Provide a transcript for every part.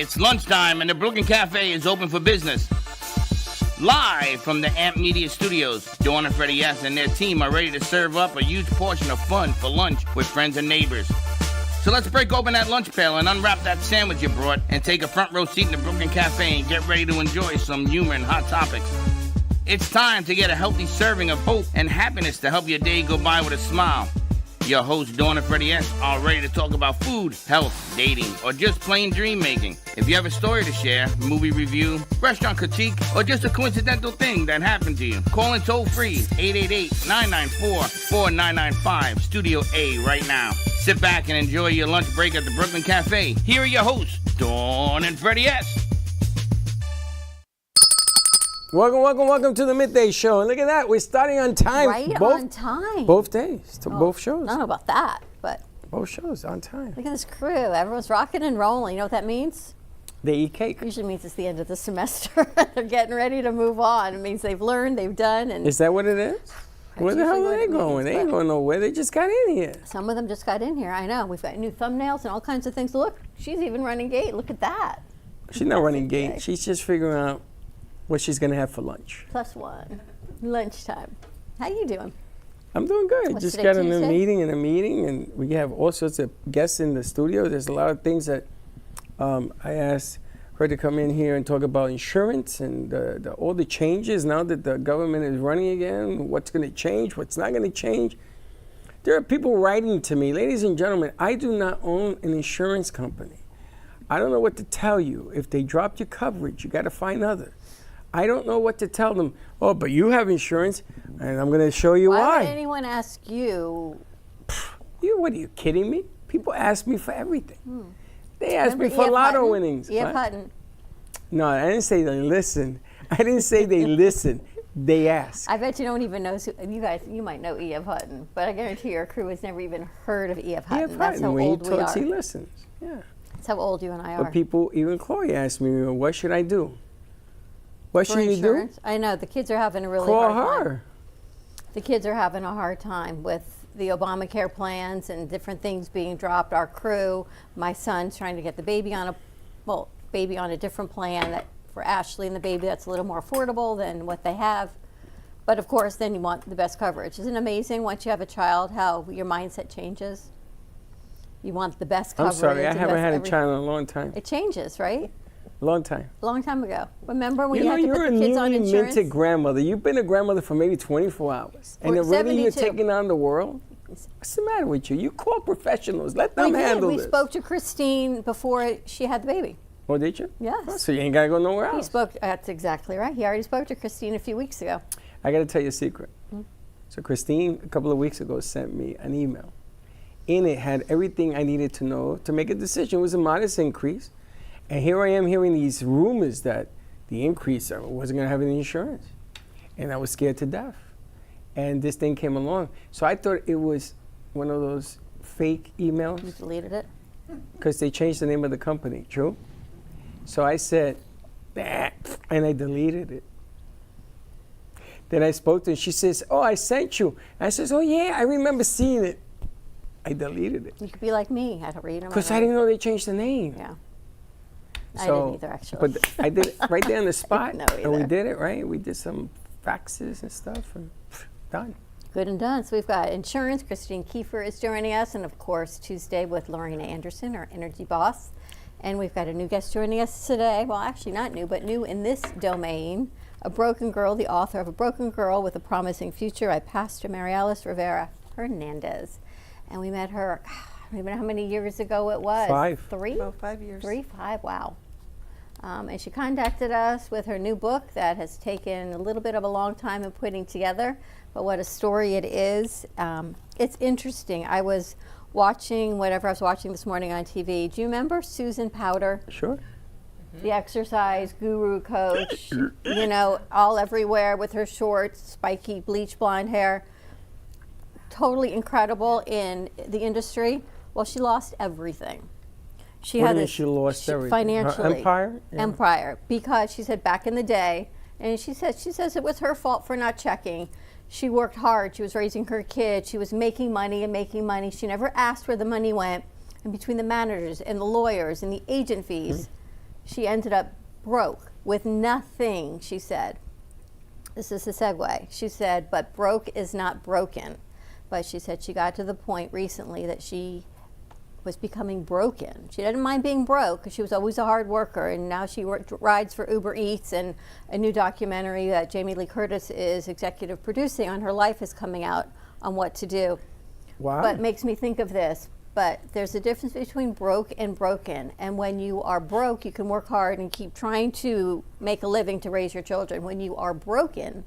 It's lunchtime and the Brooklyn Cafe is open for business. Live from the AMP Media Studios, Dawn and Freddy and their team are ready to serve up a huge portion of fun for lunch with friends and neighbors. So let's break open that lunch pail and unwrap that sandwich you brought and take a front row seat in the Brooklyn Cafe and get ready to enjoy some humor and hot topics. It's time to get a healthy serving of hope and happiness to help your day go by with a smile. Your hosts, Dawn and Freddy are ready to talk about food, health, dating, or just plain dream making. If you have a story to share, movie review, restaurant critique, or just a coincidental thing that happened to you, call in toll free 888-994-4995, Studio A right now. Sit back and enjoy your lunch break at the Brooklyn Cafe. Here are your hosts, Dawn and Freddy Welcome to the Midday Show. And look at that, we're starting on time. On time. Both days, both shows. I don't know about that, but. Both shows on time. Look at this crew. Everyone's rocking and rolling. You know what that means? They eat cake. Usually means it's the end of the semester. They're getting ready to move on. It means they've learned, they've done. And is that what it is? Where the hell are they going? They ain't going nowhere. They just got in here. Some of them just got in here. I know. We've got new thumbnails and all kinds of things. Look, she's even running gate. Look at that. She's not running gate. She's just figuring out what she's going to have for lunch. +1. Lunchtime. How you doing? I'm doing good. What's just today, got in a Tuesday? meeting, and we have all sorts of guests in the studio. There's a lot of things that I asked her to come in here and talk about insurance and all the changes now that the government is running again, what's going to change, what's not going to change. There are people writing to me, ladies and gentlemen, I do not own an insurance company. I don't know what to tell you. If they dropped your coverage, you got to find other. I don't know what to tell them. Oh, but you have insurance, and I'm going to show you why. Why would anyone ask you? What are you kidding me? People ask me for everything. They ask me for E.F. lotto Hutton? winnings. E.F. Hutton. No, I didn't say they listen. I didn't say they listen. They ask. I bet you don't even know. You guys, you might know E.F. Hutton, but I guarantee your crew has never even heard of E.F. Hutton. E.F. That's how Hutton, when old he we talks, are. he listens. Yeah. That's how old you and I are. But people, even Chloe asked me, what should I do? What For should you do? insurance? I know the kids are having a really Call hard time. her. The kids are having a hard time with the Obamacare plans and different things being dropped. Our crew, my son's trying to get the baby on a different plan that for Ashley and the baby that's a little more affordable than what they have. But of course, then you want the best coverage. Isn't it amazing once you have a child how your mindset changes? You want the best coverage. I'm sorry, I haven't had a child in a long time. It changes, right? Long time. A long time ago. Remember when you had to you're put a the kids on newly insurance? minted grandmother. You've been a grandmother for maybe 24 hours. And already you're 72. taking on the world? What's the matter with you? You call professionals. Let them handle We this. spoke to Christine before she had the baby. Oh, did you? Yes. Oh, so you ain't got to go nowhere else. That's exactly right. He already spoke to Christine a few weeks ago. I got to tell you a secret. So Christine, a couple of weeks ago, sent me an email. In it had everything I needed to know to make a decision. It was a modest increase. And here I am hearing these rumors that the increase wasn't going to have any insurance. And I was scared to death. And this thing came along. So I thought it was one of those fake emails. You deleted it? Because they changed the name of the company, true? So I said, nah, and I deleted it. Then I spoke to her, and she says, oh, I sent you. And I says, oh yeah, I remember seeing it. I deleted it. You could be like me. I don't read them. Because I didn't know they changed the name. Yeah. So, I didn't either, actually. But I did it right there on the spot. know And we either. did it, right? We did some faxes and stuff, and done. Good and done. So we've got insurance. Christine Kieffer is joining us. And of course, Tuesday with Laurina Anderson, our energy boss. And we've got a new guest joining us today. Well, actually not new, but new in this domain. A broken girl, the author of A Broken Girl with a Promising Future by Pastor Marielis Rivera Hernandez. And we met her, I don't even know how many years ago it was. 5. 3? About 5 years. 5, wow. And she contacted us with her new book that has taken a little bit of a long time in putting together, but what a story it is. It's interesting. I was watching whatever I was watching this morning on TV. Do you remember Susan Powder? Sure. The exercise guru coach, you know, all everywhere with her short, spiky, bleach blonde hair. Totally incredible in the industry. Well, she lost everything. She What had do you mean this she lost everything? Her financially. empire? Yeah. Empire, because she said back in the day, and she says it was her fault for not checking. She worked hard. She was raising her kids. She was making money and making money. She never asked where the money went. And between the managers and the lawyers and the agent fees, she ended up broke with nothing, she said. This is a segue. She said, but broke is not broken. But she said she got to the point recently that she was becoming broken. She didn't mind being broke because she was always a hard worker, and now she rides for Uber Eats, and a new documentary that Jamie Lee Curtis is executive producing on her life is coming out on what to do. Wow. But it makes me think of this. But there's a difference between broke and broken. And when you are broke, you can work hard and keep trying to make a living to raise your children. When you are broken,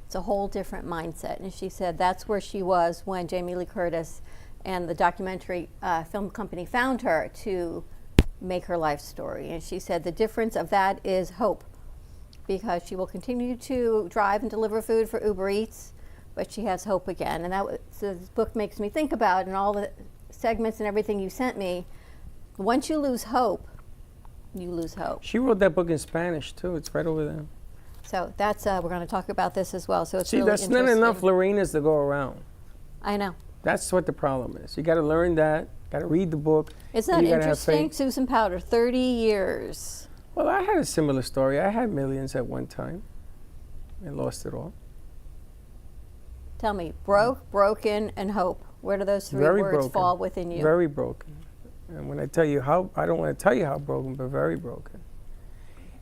it's a whole different mindset. And she said that's where she was when Jamie Lee Curtis and the documentary film company found her to make her life story. And she said the difference of that is hope, because she will continue to drive and deliver food for Uber Eats, but she has hope again. And so this book makes me think about, and all the segments and everything you sent me, once you lose hope, you lose hope. She wrote that book in Spanish too. It's right over there. So that's we're going to talk about this as well. So it's See, really that's not enough Laurinas to go around. I know. That's what the problem is. You got to learn that. Got to read the book. Isn't that interesting? Susan Powder, 30 years. Well, I had a similar story. I had millions at one time and lost it all. Tell me, broke, broken, and hope. Where do those three Very words broken. fall within you? Very broken. And when I tell you how, I don't want to tell you how broken, but very broken.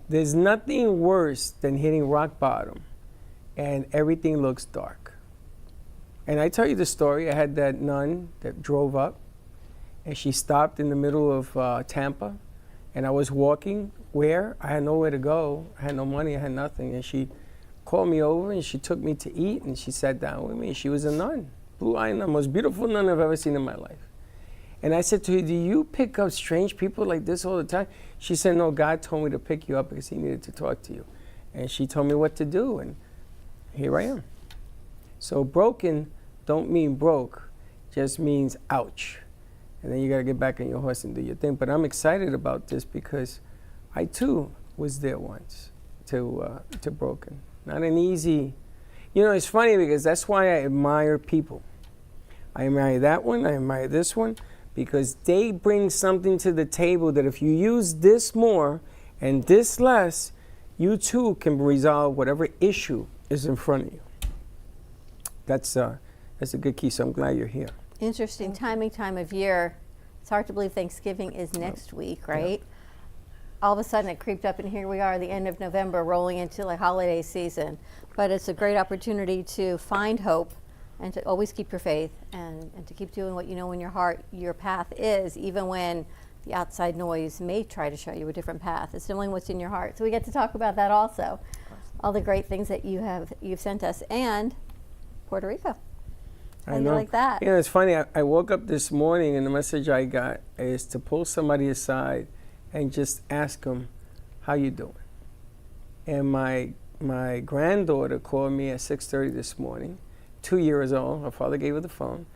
There's nothing worse than hitting rock bottom and everything looks dark. And I tell you the story. I had that nun that drove up, and she stopped in the middle of Tampa, and I was walking where? I had nowhere to go. I had no money. I had nothing. And she called me over, and she took me to eat, and she sat down with me. She was a nun, blue-eyed nun, most beautiful nun I've ever seen in my life. And I said to her, do you pick up strange people like this all the time? She said, no, God told me to pick you up because he needed to talk to you. And she told me what to do, and here I am. So broken don't mean broke, just means ouch. And then you got to get back on your horse and do your thing. But I'm excited about this because I too was there once to broken. Not an easy, you know, it's funny because that's why I admire people. I admire that one, I admire this one, because they bring something to the table that if you use this more and this less, you too can resolve whatever issue is in front of you. That's a good key, so I'm glad you're here. Interesting time of year. It's hard to believe Thanksgiving is next week, right? Yeah. All of a sudden it creeped up, and here we are, the end of November, rolling into like holiday season. But it's a great opportunity to find hope and to always keep your faith and to keep doing what you know in your heart your path is, even when the outside noise may try to show you a different path. It's knowing what's in your heart. So we get to talk about that also. All the great things that you've sent us, and Puerto Rico. I know. Like that. You know, it's funny. I woke up this morning and the message I got is to pull somebody aside and just ask them, how you doing? And my granddaughter called me at 6:30 this morning, 2 years old. Her father gave her the phone,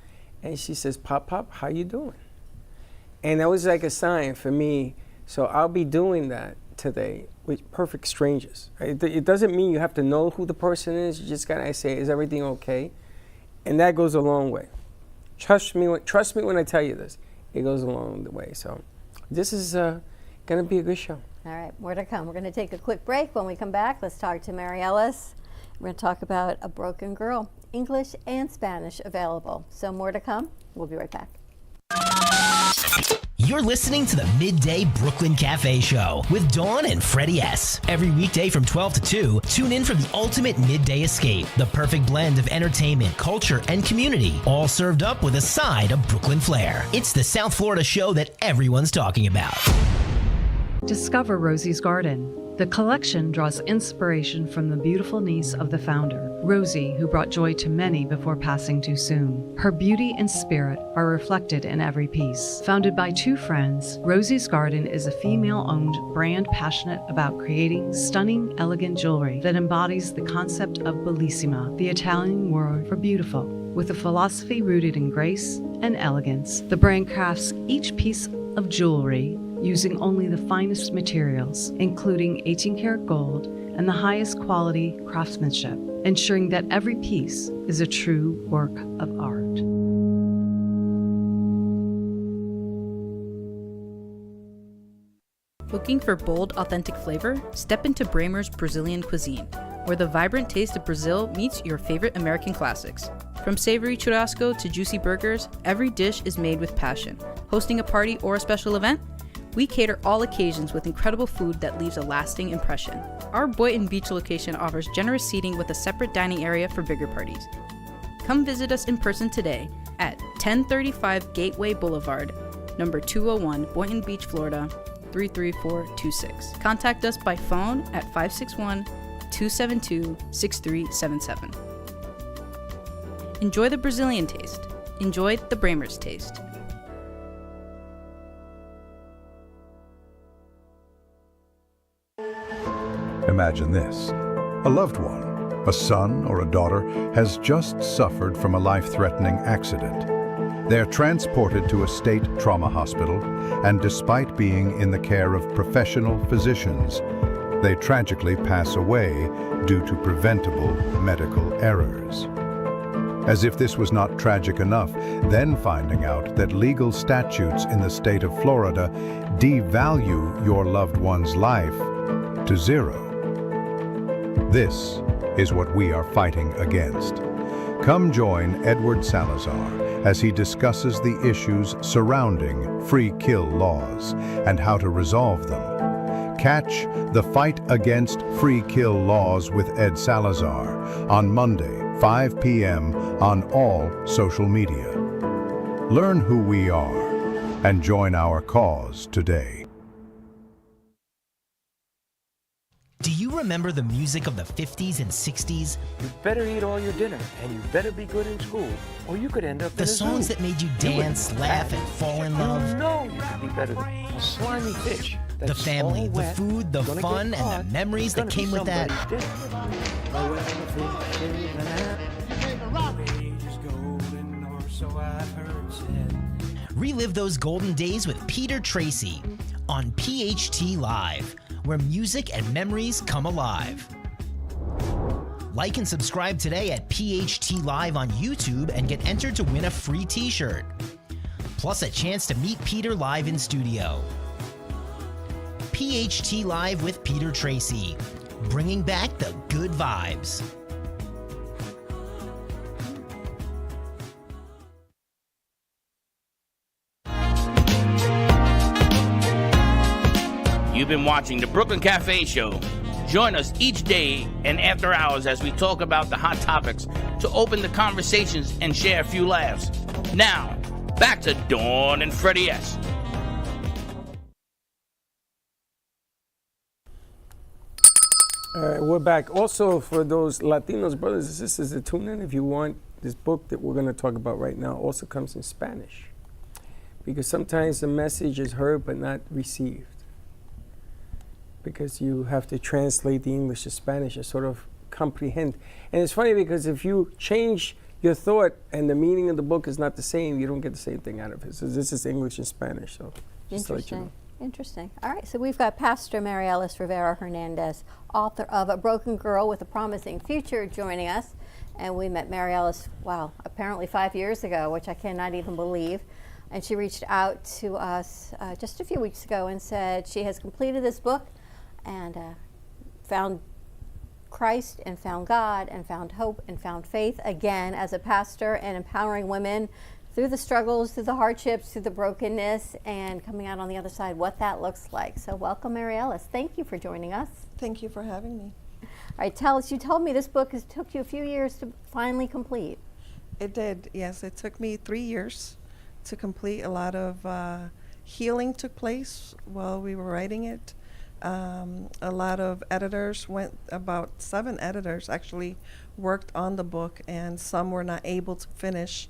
and she says, Pop, how you doing? And that was like a sign for me. So I'll be doing that today with perfect strangers. It doesn't mean you have to know who the person is. You just gotta say, is everything okay? And that goes a long way. Trust me when I tell you this. It goes a long way. So this is going to be a good show. All right, more to come. We're going to take a quick break. When we come back, let's talk to Marielis. We're going to talk about A Broken Girl, English and Spanish available. So more to come. We'll be right back. You're listening to the Midday Brooklyn Cafe Show with Dawn and Freddy S. Every weekday from 12 to 2, tune in for the ultimate midday escape. The perfect blend of entertainment, culture, and community, all served up with a side of Brooklyn flair. It's the South Florida show that everyone's talking about. Discover Rosie's Garden. The collection draws inspiration from the beautiful niece of the founder, Rosie, who brought joy to many before passing too soon. Her beauty and spirit are reflected in every piece. Founded by two friends, Rosie's Garden is a female-owned brand passionate about creating stunning, elegant jewelry that embodies the concept of bellissima, the Italian word for beautiful. With a philosophy rooted in grace and elegance, the brand crafts each piece of jewelry using only the finest materials, including 18-karat gold and the highest quality craftsmanship, ensuring that every piece is a true work of art. Looking for bold, authentic flavor? Step into Bramer's Brazilian cuisine, where the vibrant taste of Brazil meets your favorite American classics. From savory churrasco to juicy burgers, every dish is made with passion. Hosting a party or a special event? We cater all occasions with incredible food that leaves a lasting impression. Our Boynton Beach location offers generous seating with a separate dining area for bigger parties. Come visit us in person today at 1035 Gateway Boulevard, number 201, Boynton Beach, Florida, 33426. Contact us by phone at 561-272-6377. Enjoy the Brazilian taste. Enjoy the Bramer's taste. Imagine this. A loved one, a son or a daughter, has just suffered from a life-threatening accident. They're transported to a state trauma hospital, and despite being in the care of professional physicians, they tragically pass away due to preventable medical errors. As if this was not tragic enough, then finding out that legal statutes in the state of Florida devalue your loved one's life to zero. This is what we are fighting against. Come join Edward Salazar as he discusses the issues surrounding free kill laws and how to resolve them. Catch The Fight Against Free Kill Laws with Ed Salazar on Monday, 5 p.m. on all social media. Learn who we are and join our cause today. Do you remember the music of the 50s and 60s? You better eat all your dinner, and you better be good in school, or you could end up The in a songs zoo. that made you dance, laugh, and fall in love? You know you could be better than a slimy fish. The that's family, all the wet, food, the gonna fun, get and caught, the memories that gonna came be with that. somebody's dinner. Relive those golden days with Peter Tracy on PHT Live, where music and memories come alive. Like and subscribe today at PHT Live on YouTube and get entered to win a free t-shirt. Plus a chance to meet Peter live in studio. PHT Live with Peter Tracy, bringing back the good vibes. You've been watching the Brooklyn Cafe Show. Join us each day and after hours as we talk about the hot topics to open the conversations and share a few laughs. Now, back to Dawn and Freddy S. All right, we're back. Also, for those Latinos, brothers and sisters that tune in, if you want, this book that we're going to talk about right now also comes in Spanish. Because sometimes the message is heard but not received. Because you have to translate the English to Spanish and sort of comprehend. And it's funny because if you change your thought and the meaning of the book is not the same, you don't get the same thing out of it. So this is English and Spanish. So just to let you know. Interesting. All right, so we've got Pastor Marielis Rivera Hernandez, author of A Broken Girl with a Promising Future, joining us. And we met Marielis, wow, apparently 5 years ago, which I cannot even believe. And she reached out to us just a few weeks ago and said she has completed this book and found Christ and found God and found hope and found faith again as a pastor and empowering women through the struggles, through the hardships, through the brokenness, and coming out on the other side, what that looks like. So welcome, Marielis. Thank you for joining us. Thank you for having me. All right, tell us, you told me this book took you a few years to finally complete. It did, yes. It took me 3 years to complete. A lot of healing took place while we were writing it. A lot of editors about 7 editors actually worked on the book, and some were not able to finish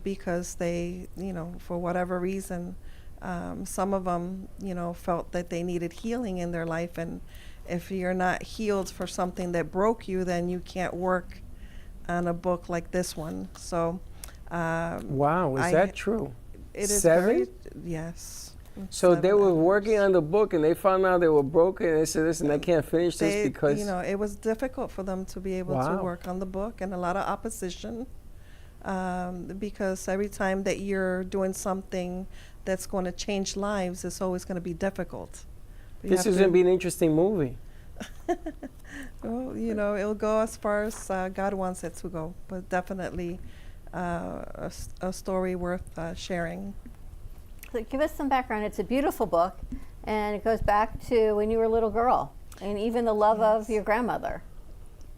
because they, for whatever reason, some of them, felt that they needed healing in their life, and if you're not healed for something that broke you, then you can't work on a book like this one. So, wow, is that true? It is 7? Yes. So 7 they were editors. working on the book and they found out they were broken and they said, listen, they can't finish this because... it was difficult for them to be able to work on the book, and a lot of opposition because every time that you're doing something that's going to change lives, it's always going to be difficult. This is going to be an interesting movie. Well, you know, it'll go as far as God wants it to go, but definitely a story worth sharing. So give us some background. It's a beautiful book, and it goes back to when you were a little girl, and even the love of your grandmother.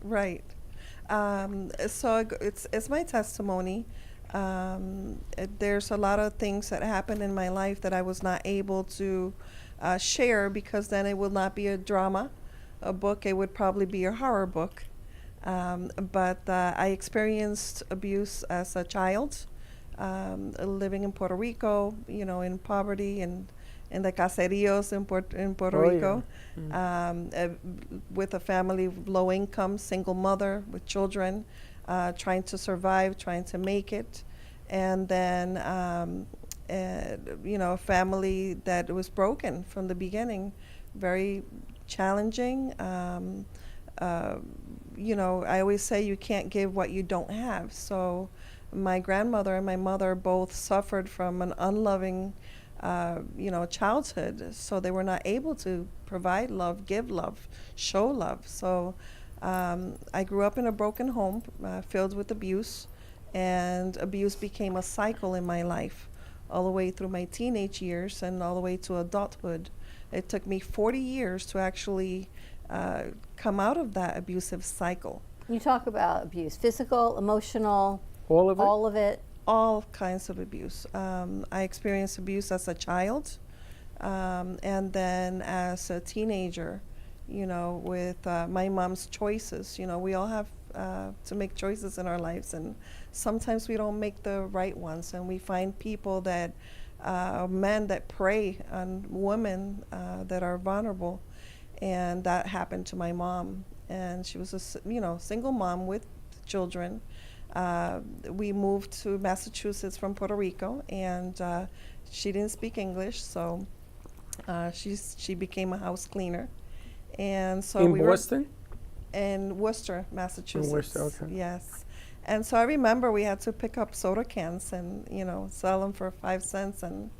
Right. So it's my testimony. There's a lot of things that happened in my life that I was not able to share, because then it would not be a drama, a book. It would probably be a horror book. But I experienced abuse as a child, living in Puerto Rico, you know, in poverty and in the caseríos in Puerto Rico, with a family of low income, single mother with children, trying to survive, trying to make it. And then, you know, a family that was broken from the beginning, very challenging. You know, I always say you can't give what you don't have. So my grandmother and my mother both suffered from an unloving, you know, childhood. So they were not able to provide love, give love, show love. So I grew up in a broken home filled with abuse, and abuse became a cycle in my life all the way through my teenage years and all the way to adulthood. It took me 40 years to actually come out of that abusive cycle. You talk about abuse, physical, emotional, All of it? all of it. All kinds of abuse. I experienced abuse as a child, and then as a teenager, you know, with my mom's choices. You know, we all have to make choices in our lives, and sometimes we don't make the right ones, and we find people that, men that prey on women that are vulnerable. And that happened to my mom, and she was a you know, single mom with children. We moved to Massachusetts from Puerto Rico, and she didn't speak English, so she became a house cleaner. And so in Boston? In Worcester, Massachusetts. In Worcester, okay. Yes. And so I remember we had to pick up soda cans and, you know, sell them for 5 cents, and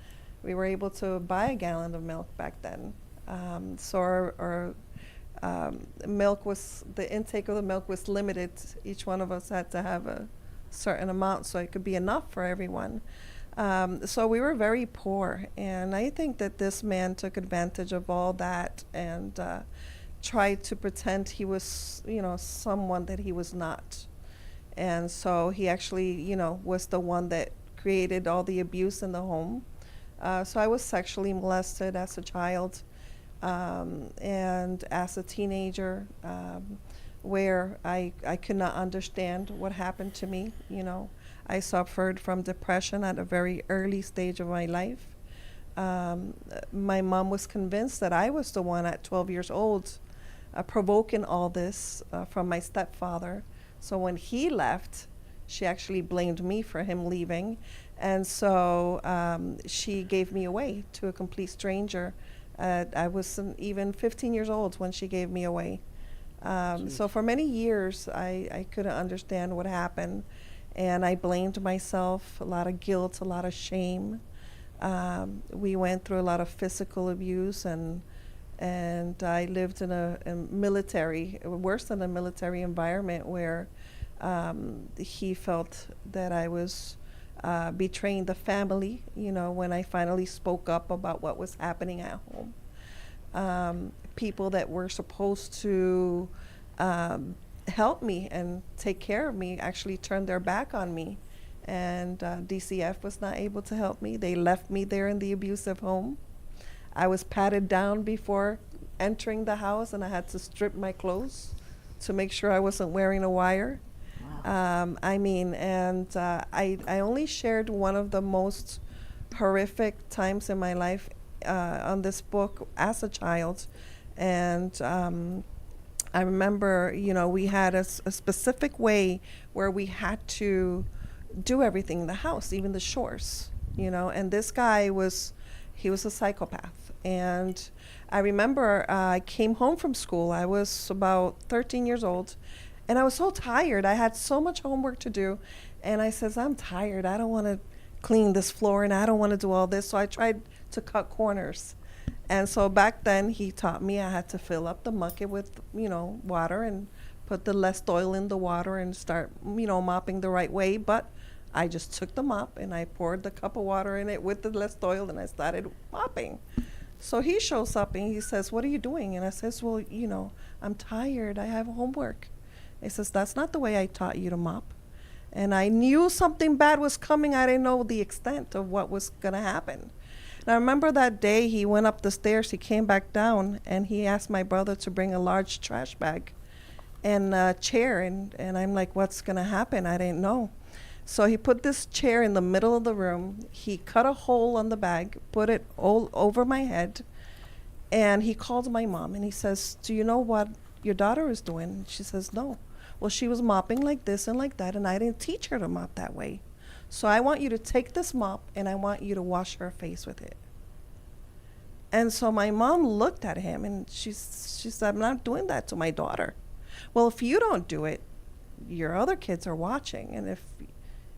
we were able to buy a gallon of milk back then. So our milk was, the intake of the milk was limited. Each one of us had to have a certain amount so it could be enough for everyone. So we were very poor, and I think that this man took advantage of all that and tried to pretend he was, you know, someone that he was not. And so he actually, you know, was the one that created all the abuse in the home. So I was sexually molested as a child. And as a teenager, where I could not understand what happened to me. You know, I suffered from depression at a very early stage of my life. My mom was convinced that I was the one at 12 years old provoking all this from my stepfather. So when he left, she actually blamed me for him leaving. And so she gave me away to a complete stranger. I wasn't even 15 years old when she gave me away. So for many years, I couldn't understand what happened, and I blamed myself, a lot of guilt, a lot of shame. We went through a lot of physical abuse, and I lived in a military, worse than a military environment, where he felt that I was betraying the family, you know, when I finally spoke up about what was happening at home. People that were supposed to help me and take care of me actually turned their back on me. And DCF was not able to help me. They left me there in the abusive home. I was patted down before entering the house, and I had to strip my clothes to make sure I wasn't wearing a wire. I mean, and I only shared one of the most horrific times in my life on this book as a child. And I remember, you know, we had a specific way where we had to do everything in the house, even the chores, you know. And this guy he was a psychopath. And I remember I came home from school. I was about 13 years old. And I was so tired. I had so much homework to do. And I says, I'm tired. I don't want to clean this floor, and I don't want to do all this. So I tried to cut corners. And so back then he taught me I had to fill up the bucket with, water and put the less oil in the water and start, mopping the right way. But I just took the mop and I poured the cup of water in it with the less oil and I started mopping. So he shows up and he says, "What are you doing?" And I says, "Well, I'm tired. I have homework." He says, "That's not the way I taught you to mop." And I knew something bad was coming. I didn't know the extent of what was going to happen. And I remember that day he went up the stairs, he came back down, and he asked my brother to bring a large trash bag and a chair. And I'm like, what's going to happen? I didn't know. So he put this chair in the middle of the room. He cut a hole on the bag, put it all over my head, and he called my mom and he says, "Do you know what your daughter is doing?" She says, "No." "Well, she was mopping like this and like that, and I didn't teach her to mop that way. So I want you to take this mop and I want you to wash her face with it." And so my mom looked at him and she said, "I'm not doing that to my daughter." "Well, if you don't do it, your other kids are watching. And if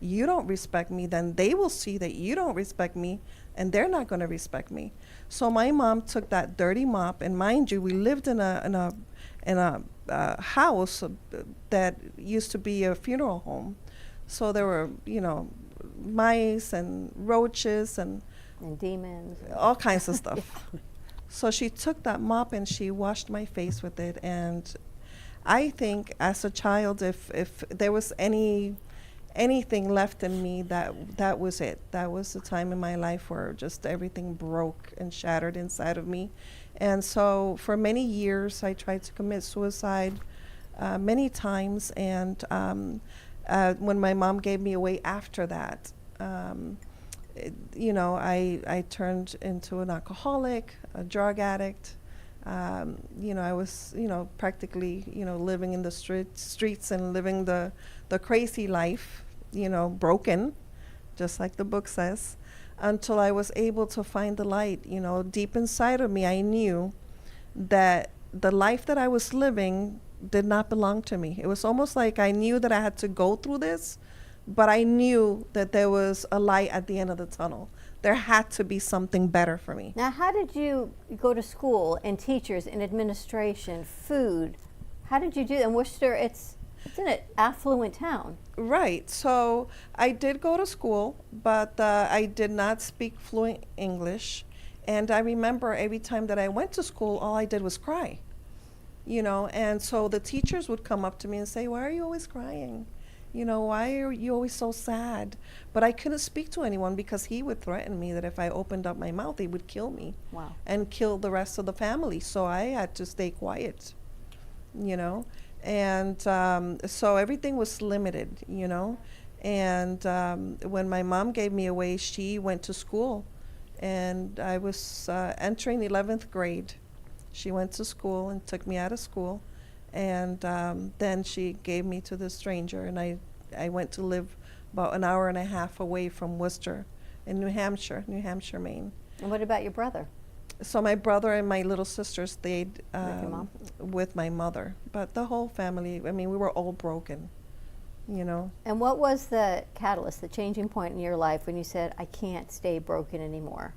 you don't respect me, then they will see that you don't respect me and they're not going to respect me." So my mom took that dirty mop, and mind you, we lived in a house that used to be a funeral home. So there were, mice and roaches and demons. All kinds of stuff. So she took that mop and she washed my face with it. And I think as a child, if there was anything left in me, that was it. That was the time in my life where just everything broke and shattered inside of me. And so for many years, I tried to commit suicide many times. And when my mom gave me away after that, I turned into an alcoholic, a drug addict. I was, practically, living in the streets and living the crazy life, broken, just like the book says, until I was able to find the light. Deep inside of me, I knew that the life that I was living did not belong to me. It was almost like I knew that I had to go through this, but I knew that there was a light at the end of the tunnel. There had to be something better for me. Now, how did you go to school and teachers and administration, food? How did you do that? In Worcester, it's an affluent town. Right. So I did go to school, but I did not speak fluent English. And I remember every time that I went to school, all I did was cry. And so the teachers would come up to me and say, "Why are you always crying? Why are you always so sad?" But I couldn't speak to anyone because he would threaten me that if I opened up my mouth, he would kill me. Wow. And kill the rest of the family. So I had to stay quiet, And so everything was limited, And when my mom gave me away, she went to school. And I was entering 11th grade. She went to school and took me out of school. And then she gave me to the stranger, and I went to live about an hour and a half away from Worcester in New Hampshire, Maine. And what about your brother? So my brother and my little sister stayed with your mom? With my mother. But the whole family, we were all broken, And what was the catalyst, the changing point in your life when you said, "I can't stay broken anymore"?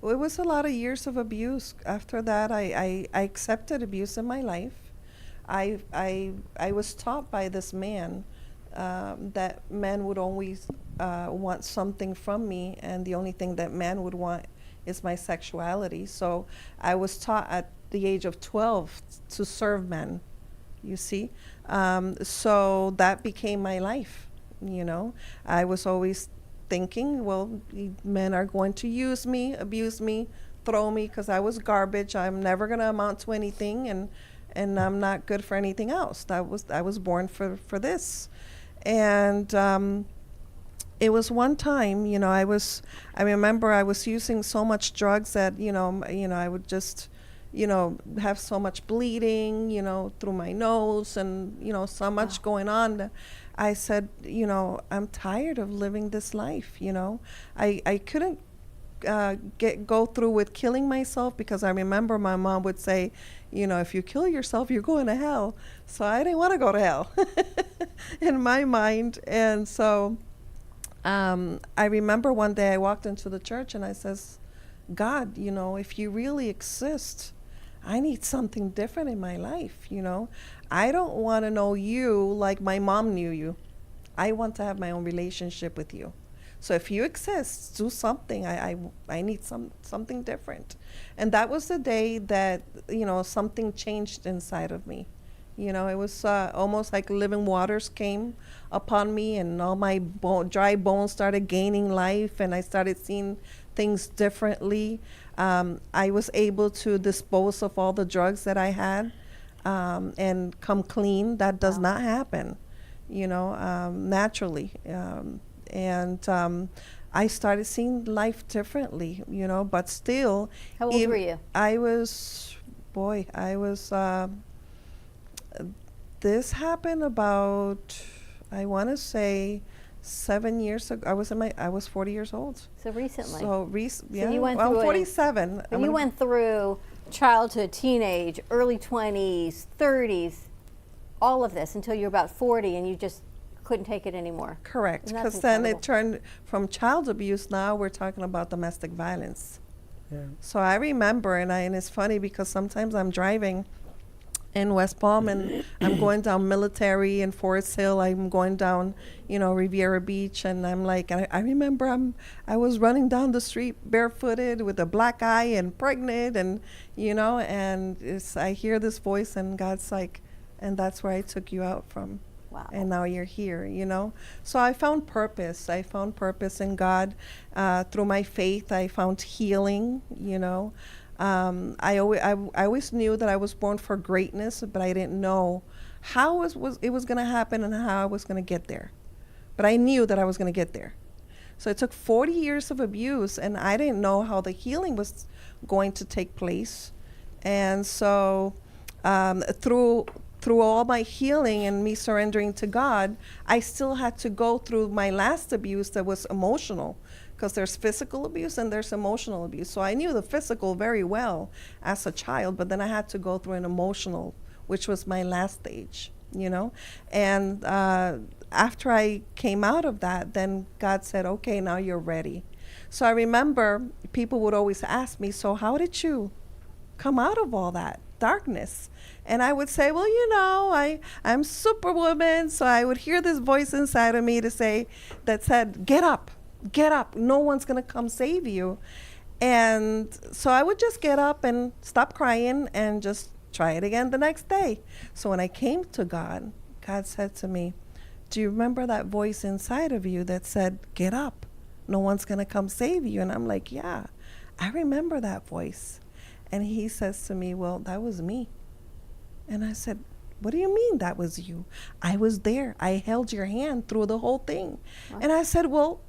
Well, it was a lot of years of abuse. After that, I accepted abuse in my life. I was taught by this man that men would always want something from me, and the only thing that man would want is my sexuality. So I was taught at the age of 12 to serve men, you see. So that became my life, I was always thinking, well, men are going to use me, abuse me, throw me, because I was garbage. I'm never going to amount to anything, and I'm not good for anything else. I was born for this. And it was one time, I remember I was using so much drugs that, I would just, have so much bleeding, through my nose and, so much going on. I said, I'm tired of living this life, I couldn't go through with killing myself, because I remember my mom would say, if you kill yourself, you're going to hell. So I didn't want to go to hell in my mind. And so I remember one day I walked into the church and I says, God, if you really exist, I need something different in my life, I don't want to know you like my mom knew you. I want to have my own relationship with you. So if you exist, do something. I need something different. And that was the day that, something changed inside of me. It was almost like living waters came upon me, and all my dry bones started gaining life, and I started seeing things differently. I was able to dispose of all the drugs that I had and come clean. That does not happen, naturally. I started seeing life differently, but still. How old were you? This happened about, I want to say, 7 years ago. I was 40 years old. So recently. Yeah. You went I'm through 47. You went through childhood, teenage, early 20s, 30s, all of this until you were about 40, and you just couldn't take it anymore. Correct, because then it turned from child abuse. Now we're talking about domestic violence. Yeah. So I remember, and it's funny because sometimes I'm driving in West Palm and I'm going down Military and Forest Hill. I'm going down, Riviera Beach, and I'm like, I remember I was running down the street barefooted with a black eye and pregnant, and I hear this voice, and God's like, and that's where I took you out from. Wow. And now you're here, So I found purpose. I found purpose in God. Through my faith, I found healing, I always knew that I was born for greatness, but I didn't know how it was going to happen and how I was going to get there. But I knew that I was going to get there. So it took 40 years of abuse, and I didn't know how the healing was going to take place. And so through all my healing and me surrendering to God, I still had to go through my last abuse that was emotional, because there's physical abuse and there's emotional abuse. So I knew the physical very well as a child, but then I had to go through an emotional, which was my last stage, And after I came out of that, then God said, okay, now you're ready. So I remember people would always ask me, so how did you come out of all that darkness? And I would say, well, I'm Superwoman. So I would hear this voice inside of me that said, get up. No one's going to come save you. And so I would just get up and stop crying and just try it again the next day. So when I came to God, God said to me, do you remember that voice inside of you that said, get up? No one's going to come save you. And I'm like, yeah, I remember that voice. And he says to me, well, that was me. And I said, what do you mean that was you? I was there. I held your hand through the whole thing. Wow. And I said, well,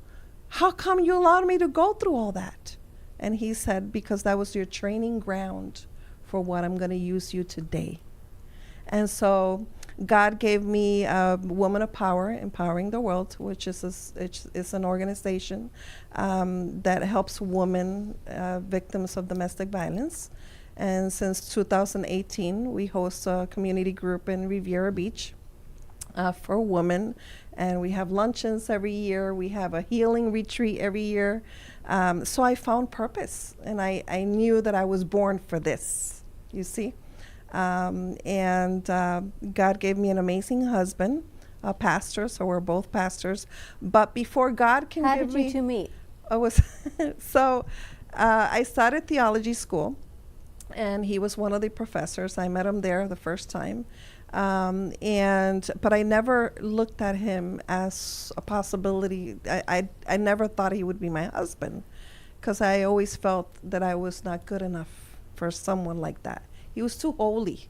how come you allowed me to go through all that? And he said, because that was your training ground for what I'm going to use you today. And so God gave me a Woman of Power, Empowering the World, which is an organization that helps women victims of domestic violence. And since 2018, we host a community group in Riviera Beach for women. And we have luncheons every year. We have a healing retreat every year. So I found purpose. And I knew that I was born for this, you see. And God gave me an amazing husband, a pastor. So we're both pastors. But before God can How give did me... you two meet? I started theology school. And he was one of the professors. I met him there the first time. But I never looked at him as a possibility. I never thought he would be my husband, because I always felt that I was not good enough for someone like that. He was too holy,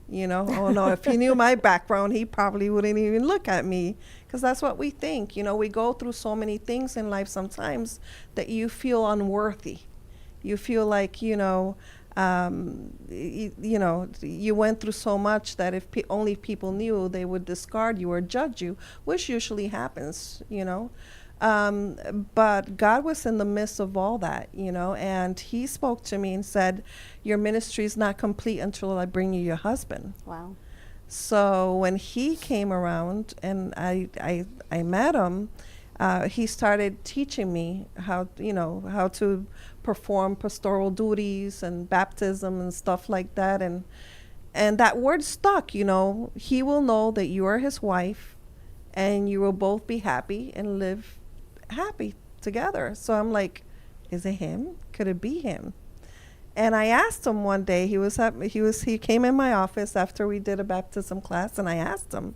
Oh no, if he knew my background, he probably wouldn't even look at me, because that's what we think. We go through so many things in life sometimes that you feel unworthy. You feel like, you went through so much that if only people knew, they would discard you or judge you, which usually happens, But God was in the midst of all that, and he spoke to me and said, your ministry is not complete until I bring you your husband. Wow. So when he came around and I met him, he started teaching me how to perform pastoral duties and baptism and stuff like that. And that word stuck, he will know that you are his wife and you will both be happy and live happy together. So I'm like, is it him? Could it be him? And I asked him one day, he came in my office after we did a baptism class, and I asked him,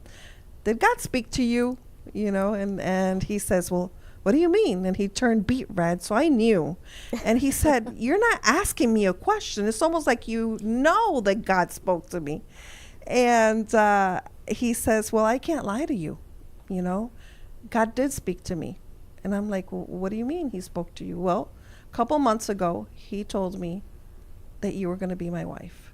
did God speak to you? And he says, well, what do you mean? And he turned beet red, so I knew. And he said, you're not asking me a question. It's almost like you know that God spoke to me. And he says, well, I can't lie to you. God did speak to me. And I'm like, well, what do you mean he spoke to you? Well, a couple months ago, he told me that you were going to be my wife,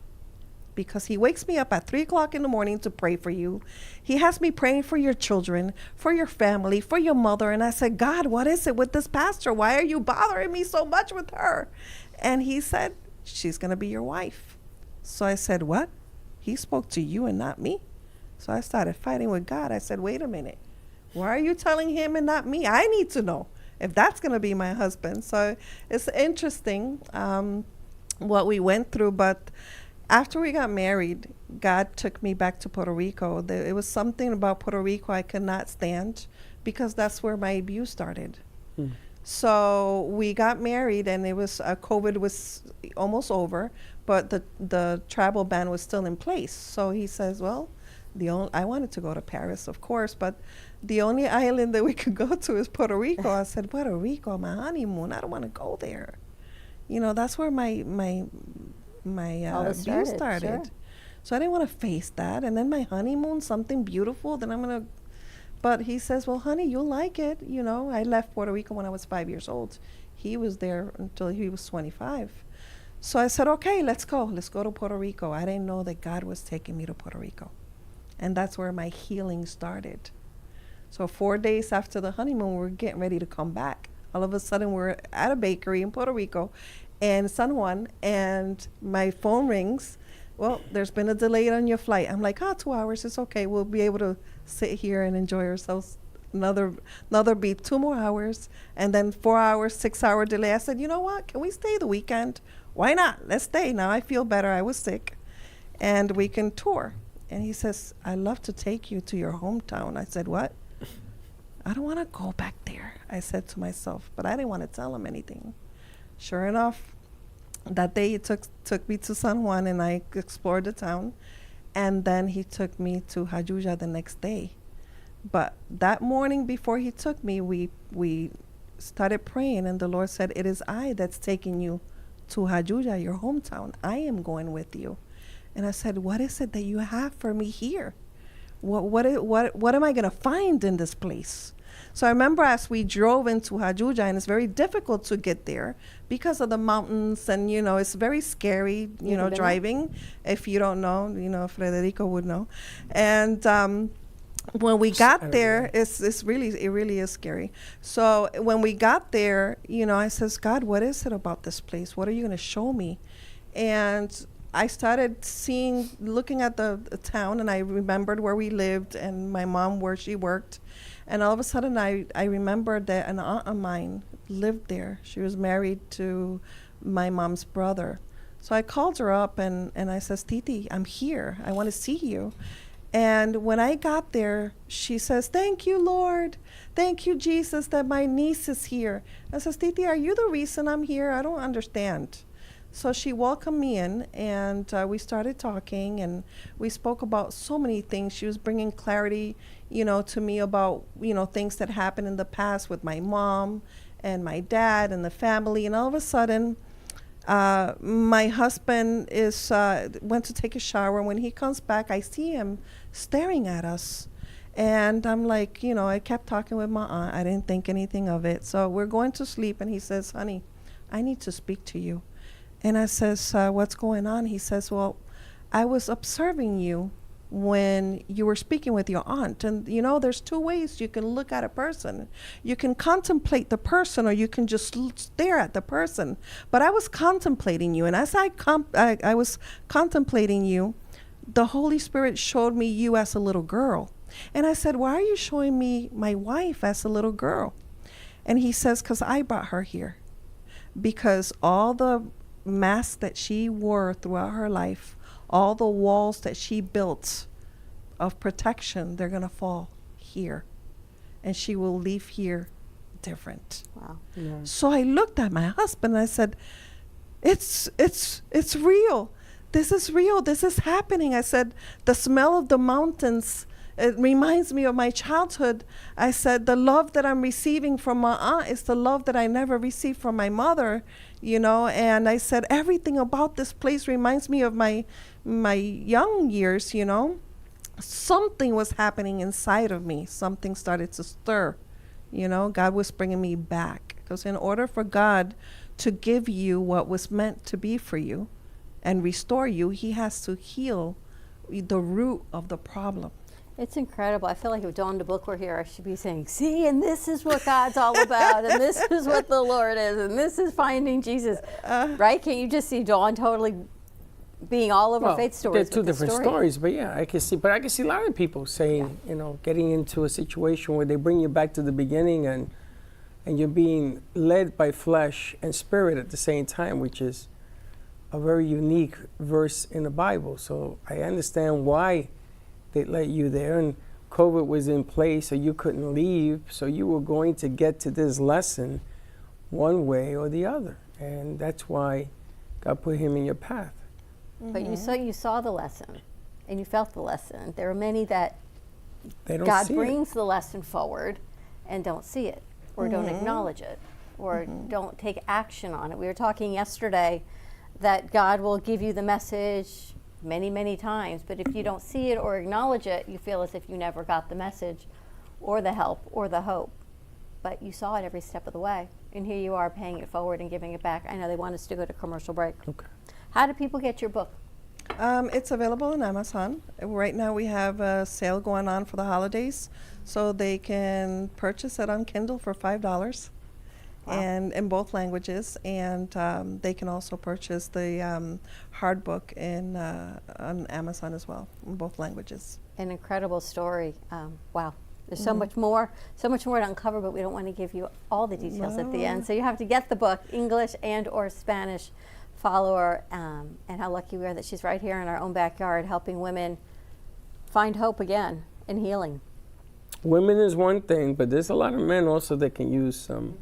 because he wakes me up at 3 o'clock in the morning to pray for you. He has me praying for your children, for your family, for your mother. And I said, God, what is it with this pastor? Why are you bothering me so much with her? And he said, she's going to be your wife. So I said, what? He spoke to you and not me? So I started fighting with God. I said, wait a minute. Why are you telling him and not me? I need to know if that's going to be my husband. So it's interesting what we went through. But after we got married, God took me back to Puerto Rico. It was something about Puerto Rico I could not stand, because that's where my abuse started. So we got married, and it was COVID was almost over, but the travel ban was still in place. So he says, well, I wanted to go to Paris, of course, but the only island that we could go to is Puerto Rico. I said, Puerto Rico, my honeymoon, I don't want to go there. That's where my abuse started. Sure. So I didn't want to face that. And then my honeymoon, something beautiful, then I'm going to. But he says, well, honey, you'll like it. I left Puerto Rico when I was 5 years old. He was there until he was 25. So I said, okay, let's go. Let's go to Puerto Rico. I didn't know that God was taking me to Puerto Rico. And that's where my healing started. So 4 days after the honeymoon, we're getting ready to come back. All of a sudden, we're at a bakery in Puerto Rico and San Juan, and my phone rings. Well, there's been a delay on your flight. I'm like, 2 hours, it's okay. We'll be able to sit here and enjoy ourselves. Another beat, 2 more hours, and then 4 hours, 6-hour delay. I said, you know what? Can we stay the weekend? Why not? Let's stay. Now I feel better. I was sick, and we can tour. And he says, I'd love to take you to your hometown. I said, what? I don't want to go back there, I said to myself, but I didn't want to tell him anything. Sure enough, that day he took me to San Juan, and I explored the town. And then he took me to Jayuya the next day. But that morning before he took me, we started praying, and the Lord said, it is I that's taking you to Jayuya, your hometown. I am going with you. And I said, what is it that you have for me here? What am I going to find in this place? So I remember as we drove into Jayuya, and it's very difficult to get there because of the mountains, and it's very scary, driving. If you don't know, Frederico would know. And when we got there, it really is scary. So when we got there, I says, God, what is it about this place? What are you going to show me? And I started looking at the town, and I remembered where we lived and my mom where she worked. And all of a sudden, I remembered that an aunt of mine lived there. She was married to my mom's brother. So I called her up, and I says, Titi, I'm here. I want to see you. And when I got there, she says, thank you, Lord. Thank you, Jesus, that my niece is here. I says, Titi, are you the reason I'm here? I don't understand. So she welcomed me in, and we started talking, and we spoke about so many things. She was bringing clarity, to me about, things that happened in the past with my mom and my dad and the family. And all of a sudden, my husband went to take a shower. When he comes back, I see him staring at us. And I'm like, I kept talking with my aunt. I didn't think anything of it. So we're going to sleep, and he says, honey, I need to speak to you. And I says, what's going on? He says, well, I was observing you when you were speaking with your aunt. And, there's 2 ways you can look at a person. You can contemplate the person, or you can just stare at the person. But I was contemplating you. And as I was contemplating you, the Holy Spirit showed me you as a little girl. And I said, why are you showing me my wife as a little girl? And he says, because I brought her here. Because all the masks that she wore throughout her life, all the walls that she built of protection, they're going to fall here. And she will leave here different. Wow. Yeah. So I looked at my husband and I said, it's real. This is real. This is happening. I said, the smell of the mountains, it reminds me of my childhood. I said, the love that I'm receiving from my aunt is the love that I never received from my mother, you know. And I said, everything about this place reminds me of my young years, you know. Something was happening inside of me. Something started to stir, you know. God was bringing me back. Because in order for God to give you what was meant to be for you and restore you, he has to heal the root of the problem. It's incredible. I feel like if Dawn the book were here, I should be saying, see, and this is what God's all about, and this is what the Lord is, and this is finding Jesus. Right? Can't you just see Dawn totally being all over faith stories? They're two different stories, but yeah, I can see a lot of people saying, you know, getting into a situation where they bring you back to the beginning and you're being led by flesh and spirit at the same time, which is a very unique verse in the Bible. So I understand why they let you there, and COVID was in place, so you couldn't leave, so you were going to get to this lesson one way or the other, and that's why God put him in your path. But you saw the lesson, and you felt the lesson. There are many that God brings the lesson forward and don't see it, or don't acknowledge it, or don't take action on it. We were talking yesterday that God will give you the message many, many times, but if you don't see it or acknowledge it, you feel as if you never got the message or the help or the hope. But you saw it every step of the way, and here you are paying it forward and giving it back. I know they want us to go to commercial break. Okay. How do people get your book? It's available on Amazon. Right now we have a sale going on for the holidays, so they can purchase it on Kindle for $5. Wow. And in both languages, and they can also purchase the hard book on Amazon as well, in both languages. An incredible story. Wow. There's so much more to uncover, but we don't want to give you all the details at the end. So you have to get the book, English and or Spanish. Follow her, and how lucky we are that she's right here in our own backyard helping women find hope again and healing. Women is one thing, but there's a lot of men also that can use some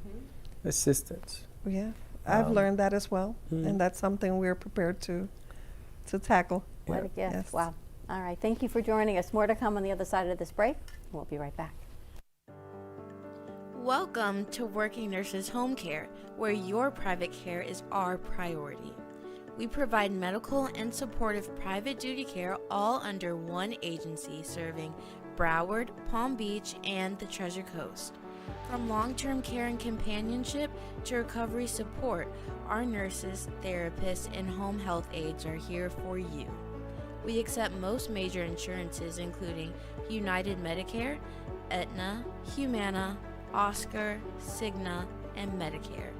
assistance. Yeah, I've learned that as well, and that's something we're prepared to tackle. What a gift. Yes. Wow. All right, thank you for joining us. More to come on the other side of this break. We'll be right back. Welcome to Working Nurses Home Care, where your private care is our priority. We provide medical and supportive private duty care all under one agency serving Broward, Palm Beach, and the Treasure Coast. From long-term care and companionship to recovery support, our nurses, therapists, and home health aides are here for you. We accept most major insurances including United Medicare, Aetna, Humana, Oscar, Cigna, and Medicare.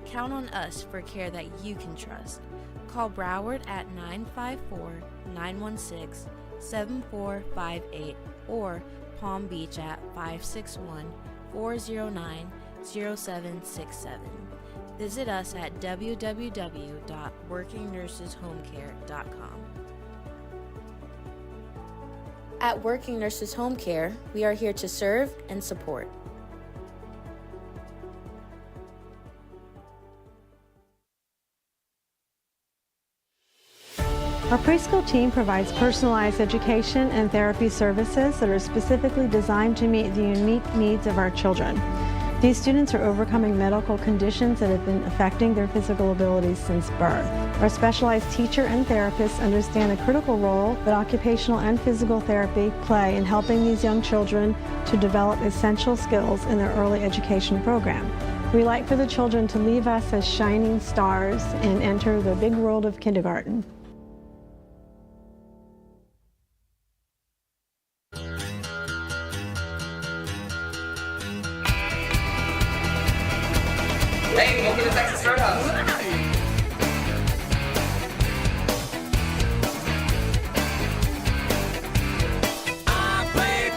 Count on us for care that you can trust. Call Broward at 954-916-7458 or Palm Beach at 561-409-0767. Visit us at www.workingnurseshomecare.com. At Working Nurses Home Care, we are here to serve and support. Our preschool team provides personalized education and therapy services that are specifically designed to meet the unique needs of our children. These students are overcoming medical conditions that have been affecting their physical abilities since birth. Our specialized teacher and therapists understand a critical role that occupational and physical therapy play in helping these young children to develop essential skills in their early education program. We like for the children to leave us as shining stars and enter the big world of kindergarten. Hey, welcome to Texas Roadhouse. I play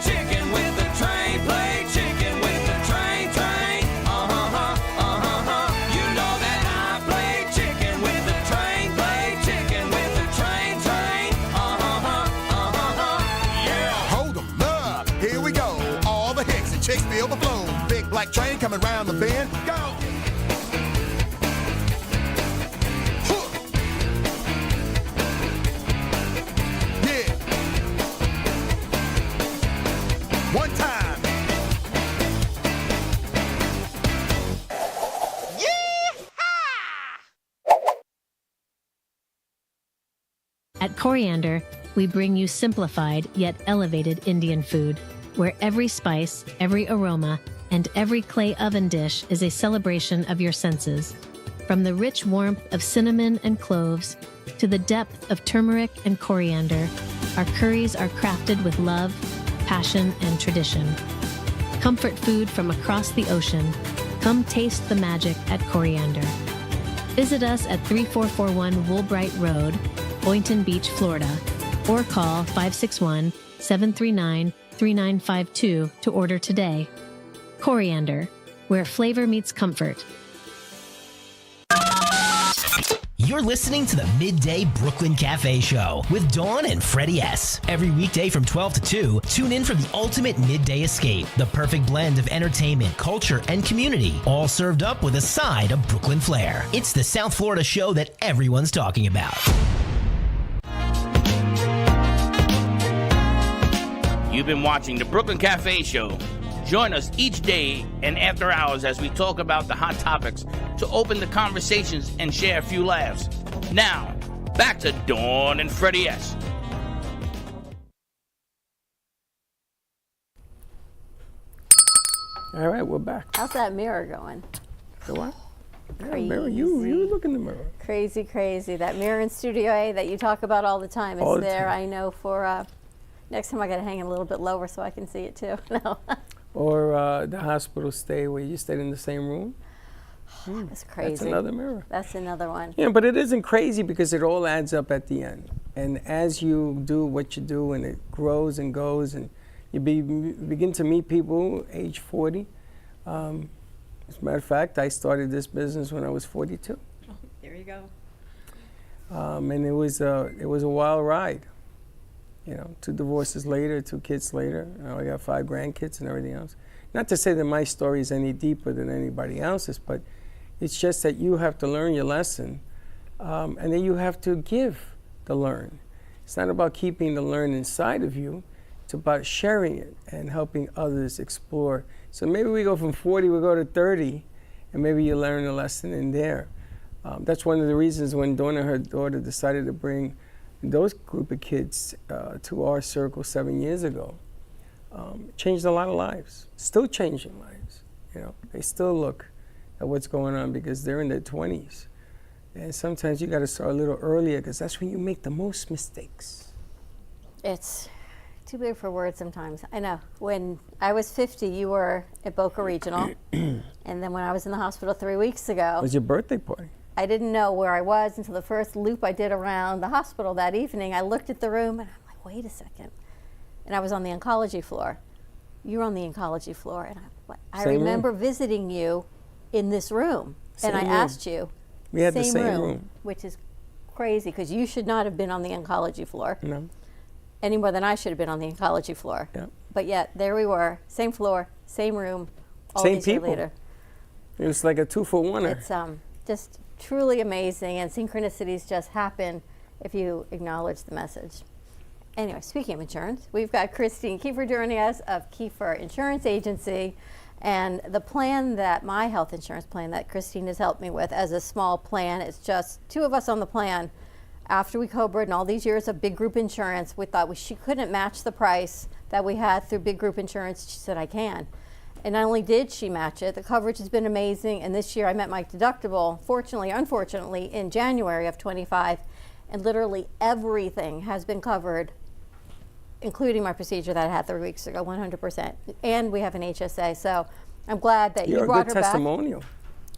big feel the flow. Big black train coming round the bend. Go! Huh. Yeah. One time. At Coriander, we bring you simplified yet elevated Indian food, where every spice, every aroma, and every clay oven dish is a celebration of your senses. From the rich warmth of cinnamon and cloves to the depth of turmeric and coriander, our curries are crafted with love, passion, and tradition. Comfort food from across the ocean. Come taste the magic at Coriander. Visit us at 3441 Woolbright Road, Boynton Beach, Florida, or call 561-739-3952 to order today. Coriander, where flavor meets comfort. You're listening to the Midday Brooklyn Cafe Show with Dawn and Freddy S. Every weekday from 12 to 2, tune in for the ultimate midday escape, the perfect blend of entertainment, culture, and community, all served up with a side of Brooklyn flair. It's the South Florida show that everyone's talking about. You've been watching the Brooklyn Cafe Show. Join us each day and after hours as we talk about the hot topics to open the conversations and share a few laughs. Now, back to Dawn and Freddy S. All right, we're back. How's that mirror going? The what? Crazy. Yeah, mirror. You look in the mirror. Crazy, crazy. That mirror in Studio A that you talk about all the time is there, I know, for next time I got to hang it a little bit lower so I can see it too. No. Or the hospital stay where you stayed in the same room. That's crazy. That's another mirror. That's another one. Yeah, but it isn't crazy because it all adds up at the end. And as you do what you do and it grows and goes and you begin to meet people age 40. As a matter of fact, I started this business when I was 42. Oh, there you go. And it was a wild ride. You know, 2 divorces later, 2 kids later. I got 5 grandkids and everything else. Not to say that my story is any deeper than anybody else's, but it's just that you have to learn your lesson, and then you have to give the learn. It's not about keeping the learn inside of you. It's about sharing it and helping others explore. So maybe we go from 40, we go to 30, and maybe you learn a lesson in there. That's one of the reasons when Dawn and her daughter decided to bring those group of kids to our circle 7 years ago. Changed a lot of lives, still changing lives. You know, they still look at what's going on because they're in their 20s. And sometimes you got to start a little earlier because that's when you make the most mistakes. It's too big for words sometimes. I know. When I was 50, you were at Boca Regional. And then when I was in the hospital 3 weeks ago. It was your birthday party. I didn't know where I was until the first loop I did around the hospital that evening. I looked at the room and I'm like, wait a second. And I was on the oncology floor. You were on the oncology floor. And I remember visiting you in this room. And I asked you. We had the same room. Which is crazy because you should not have been on the oncology floor. No. Any more than I should have been on the oncology floor. Yeah. But yet, there we were. Same floor, same room, all same these years people. later. It was like a 2-for-1-er. It's just truly amazing, and synchronicities just happen if you acknowledge the message. Anyway, speaking of insurance, we've got Christine Kieffer joining us of Kieffer Insurance Agency, and the plan that my health insurance plan that Christine has helped me with as a small plan, it's just 2 of us on the plan. After we COBRA'd and all these years of big group insurance, we thought she couldn't match the price that we had through big group insurance. She said, I can. And not only did she match it, the coverage has been amazing. And this year I met my deductible, unfortunately, in January of 25. And literally everything has been covered, including my procedure that I had 3 weeks ago, 100%. And we have an HSA. So I'm glad that you brought her back. You're a good testimonial.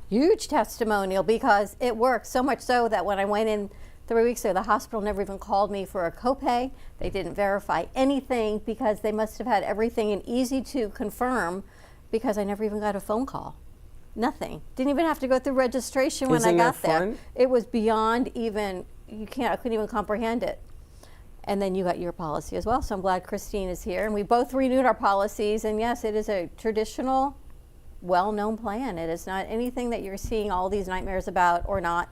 Huge testimonial because it worked so much so that when I went in 3 weeks ago, the hospital never even called me for a copay. They didn't verify anything because they must have had everything and easy to confirm because I never even got a phone call. Nothing. Didn't even have to go through registration when I got there. It was beyond even, I couldn't even comprehend it. And then you got your policy as well. So I'm glad Christine is here. And we both renewed our policies. And yes, it is a traditional, well-known plan. It is not anything that you're seeing all these nightmares about or not.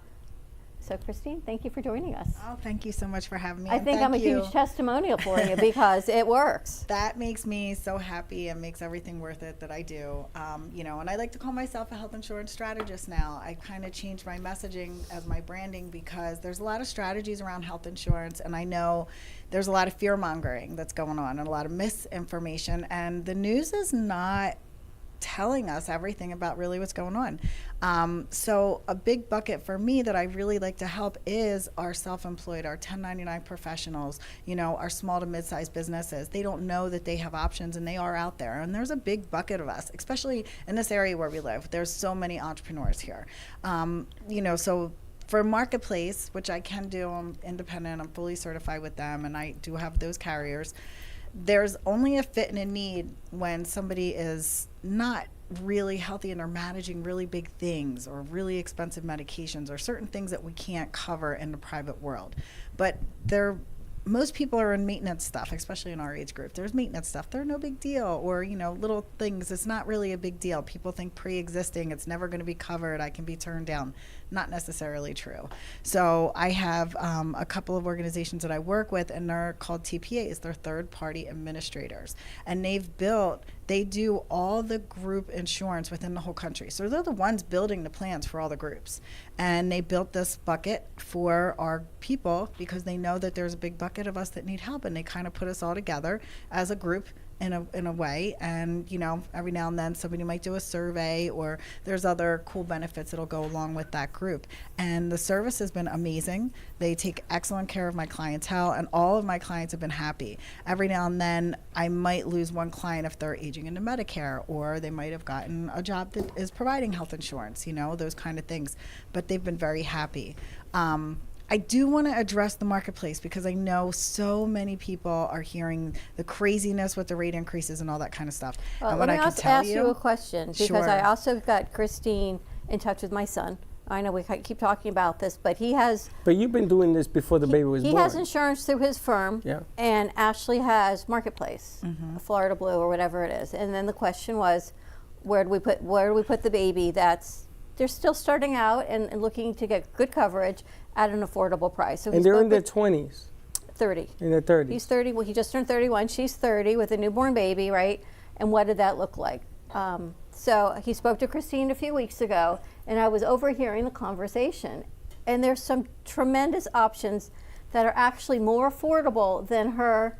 So Christine, thank you for joining us. Oh, thank you so much for having me. I think I'm a huge testimonial for you because it works. That makes me so happy and makes everything worth it that I do. You know, and I like to call myself a health insurance strategist now. I kind of changed my messaging as my branding because there's a lot of strategies around health insurance, and I know there's a lot of fear mongering that's going on and a lot of misinformation, and the news is not telling us everything about really what's going on. So a big bucket for me that I really like to help is our self-employed, our 1099 professionals, you know, our small to mid-sized businesses. They don't know that they have options, and they are out there. And there's a big bucket of us, especially in this area where we live. There's so many entrepreneurs here. You know, so for Marketplace, which I can do, I'm independent, I'm fully certified with them, and I do have those carriers. There's only a fit and a need when somebody is not really healthy and are managing really big things or really expensive medications or certain things that we can't cover in the private world. But most people are in maintenance stuff, especially in our age group. There's maintenance stuff. They're no big deal. Or, you know, little things. It's not really a big deal. People think pre-existing, it's never going to be covered. I can be turned down. Not necessarily true. So I have a couple of organizations that I work with, and they're called TPAs. They're third-party administrators. And they do all the group insurance within the whole country. So they're the ones building the plans for all the groups. And they built this bucket for our people because they know that there's a big bucket of us that need help, and they kind of put us all together as a group in a way. And, you know, every now and then somebody might do a survey, or there's other cool benefits that'll go along with that group. And the service has been amazing. They take excellent care of my clientele, and all of my clients have been happy. Every now and then I might lose one client if they're aging into Medicare, or they might have gotten a job that is providing health insurance, you know, those kind of things. But they've been very happy. I do want to address the Marketplace because I know so many people are hearing the craziness with the rate increases and all that kind of stuff. Well, and let me ask you a question, because Sure. I also got Christine in touch with my son. I know we keep talking about this, but he has... But you've been doing this before the baby was born. He has insurance through his firm, yeah. And Ashley has Marketplace, Florida Blue or whatever it is. And then the question was, where do we put the baby they're still starting out and looking to get good coverage at an affordable price. So and they're in their 20s. 30. In their 30s. He's 30. Well, he just turned 31. She's 30 with a newborn baby, right? And what did that look like? So he spoke to Christine a few weeks ago, and I was overhearing the conversation. And there's some tremendous options that are actually more affordable than her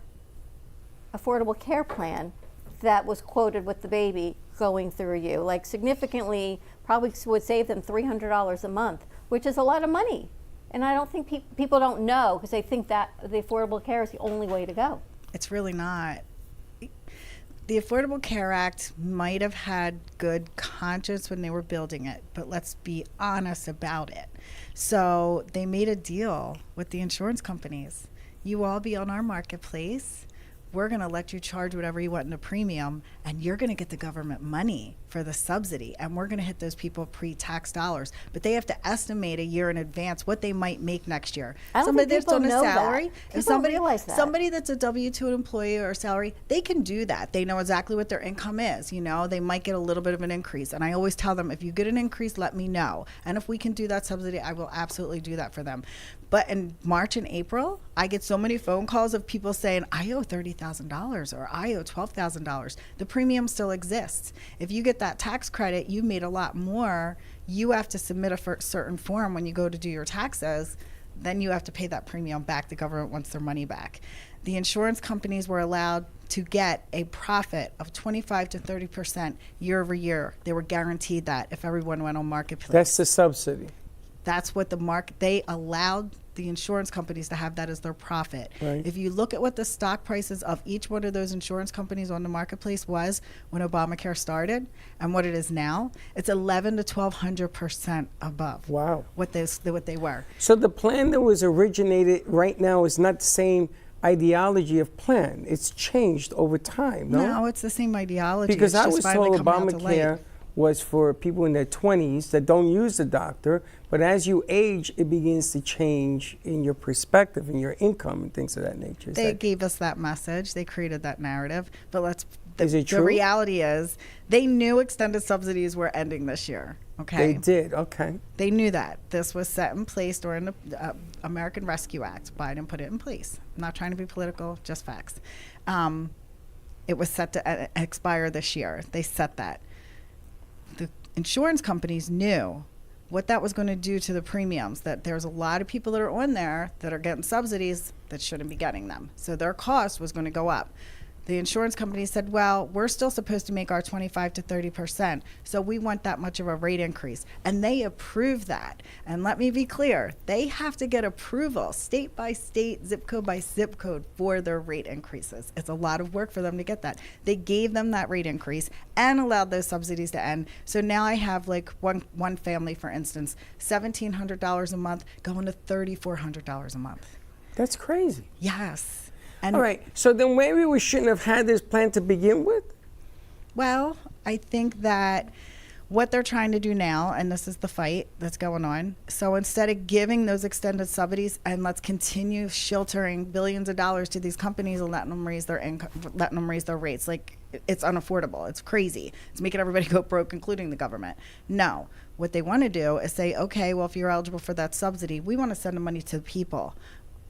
affordable care plan that was quoted with the baby going through you. Like significantly, probably would save them $300 a month, which is a lot of money. And I don't think people don't know because they think that the Affordable Care is the only way to go. It's really not. The Affordable Care Act might have had good conscience when they were building it, but let's be honest about it. So they made a deal with the insurance companies. You all be on our Marketplace. We're going to let you charge whatever you want in a premium, and you're going to get the government money for the subsidy, and we're going to hit those people pre-tax dollars. But they have to estimate a year in advance what they might make next year. Somebody that's on a salary, if somebody that's a W-2 employee or salary, they can do that. They know exactly what their income is. You know, they might get a little bit of an increase. And I always tell them, if you get an increase, let me know. And if we can do that subsidy, I will absolutely do that for them. But in March and April, I get so many phone calls of people saying, I owe $30,000 or I owe $12,000. The premium still exists. If you get that tax credit, you made a lot more. You have to submit a certain form when you go to do your taxes. Then you have to pay that premium back. The government wants their money back. The insurance companies were allowed to get a profit of 25 to 30% year over year. They were guaranteed that if everyone went on Marketplace. That's the subsidy. That's what they allowed the insurance companies to have that as their profit. Right. If you look at what the stock prices of each one of those insurance companies on the Marketplace was when Obamacare started and what it is now, it's 1,100 to 1,200% above. Wow. What they were. So the plan that was originated right now is not the same ideology of plan. It's changed over time, no? No, it's the same ideology. Because it's I just was finally told coming out to light. Obamacare was for people in their 20s that don't use the doctor, but as you age, it begins to change in your perspective and your income and things of that nature. They gave us that message. They created that narrative. But is it true? The reality is they knew extended subsidies were ending this year. Okay. They did. Okay. They knew that. This was set in place during the American Rescue Act. Biden put it in place. I'm not trying to be political, just facts. It was set to expire this year. They set that. The insurance companies knew what that was going to do to the premiums, that there's a lot of people that are on there that are getting subsidies that shouldn't be getting them. So their cost was going to go up. The insurance company said, well, we're still supposed to make our 25 to 30%, so we want that much of a rate increase. And they approved that. And let me be clear, they have to get approval state by state, zip code by zip code for their rate increases. It's a lot of work for them to get that. They gave them that rate increase and allowed those subsidies to end. So now I have like one family, for instance, $1,700 a month going to $3,400 a month. That's crazy. Yes. All right, so then maybe we shouldn't have had this plan to begin with? Well, I think that what they're trying to do now, and this is the fight that's going on, so instead of giving those extended subsidies and let's continue sheltering billions of dollars to these companies and letting them raise their income, letting them raise their rates, like it's unaffordable, it's crazy, it's making everybody go broke, including the government. No, what they want to do is say, okay, well, if you're eligible for that subsidy, we want to send the money to the people.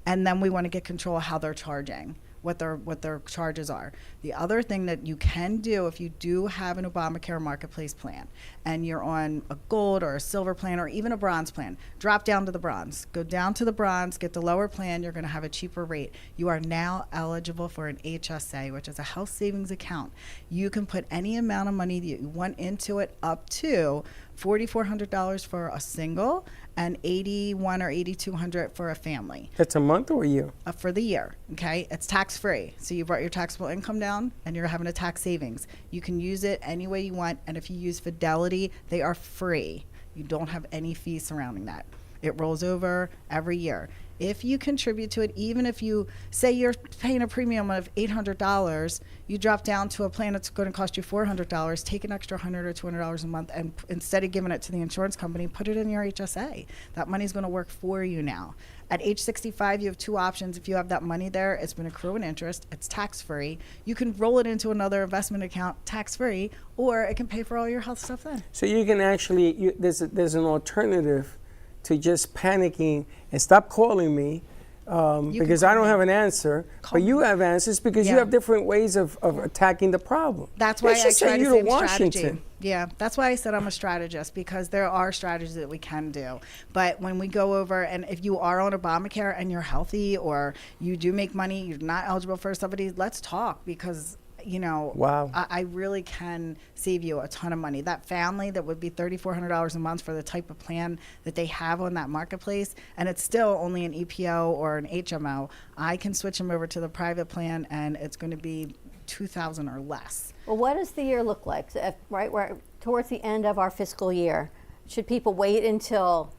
And then we want to get control of how they're charging, what their charges are. The other thing that you can do if you do have an Obamacare marketplace plan and you're on a gold or a silver plan or even a bronze plan, drop down to the bronze. Go down to the bronze, get the lower plan, you're going to have a cheaper rate. You are now eligible for an HSA, which is a health savings account. You can put any amount of money that you want into it up to $4,400 for a single and $8,100 or $8,200 for a family. That's a month or a year? For the year, okay? It's tax-free. So you brought your taxable income down and you're having a tax savings. You can use it any way you want, and if you use Fidelity, they are free. You don't have any fees surrounding that. It rolls over every year. If you contribute to it, even if you say you're paying a premium of $800, you drop down to a plan that's going to cost you $400, take an extra $100 or $200 a month, and instead of giving it to the insurance company, put it in your HSA. That money's going to work for you now. At age 65, you have two options. If you have that money there, it's going to accrue an interest. It's tax-free. You can roll it into another investment account tax-free, or it can pay for all your health stuff then. So you can actually, there's an alternative to just panicking and stop calling me because I don't have an answer, but you have answers because you have different ways of attacking the problem. That's why I try to say Washington. strategy. Yeah, that's why I said I'm a strategist, because there are strategies that we can do. But when we go over, and if you are on Obamacare and you're healthy or you do make money, you're not eligible for somebody, let's talk, because you know, wow. I really can save you a ton of money. That family that would be $3,400 a month for the type of plan that they have on that marketplace, and it's still only an EPO or an HMO, I can switch them over to the private plan, and it's going to be $2,000 or less. Well, what does the year look like? So if, right, we're towards the end of our fiscal year. Should people wait until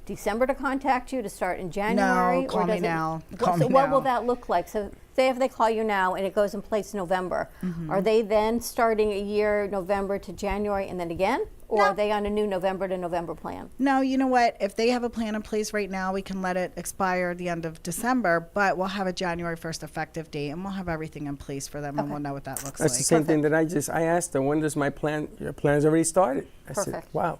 December to contact you to start in January? No, call me now. So what will that look like? So say if they call you now and it goes in place in November, are they then starting a year November to January and then again? Or are they on a new November to November plan? No, you know what? If they have a plan in place right now, we can let it expire at the end of December, but we'll have a January 1st effective date, and we'll have everything in place for them, and we'll know what that looks like. That's the same thing that I asked her, when does my plan, your plan's already started. I said, Perfect. wow.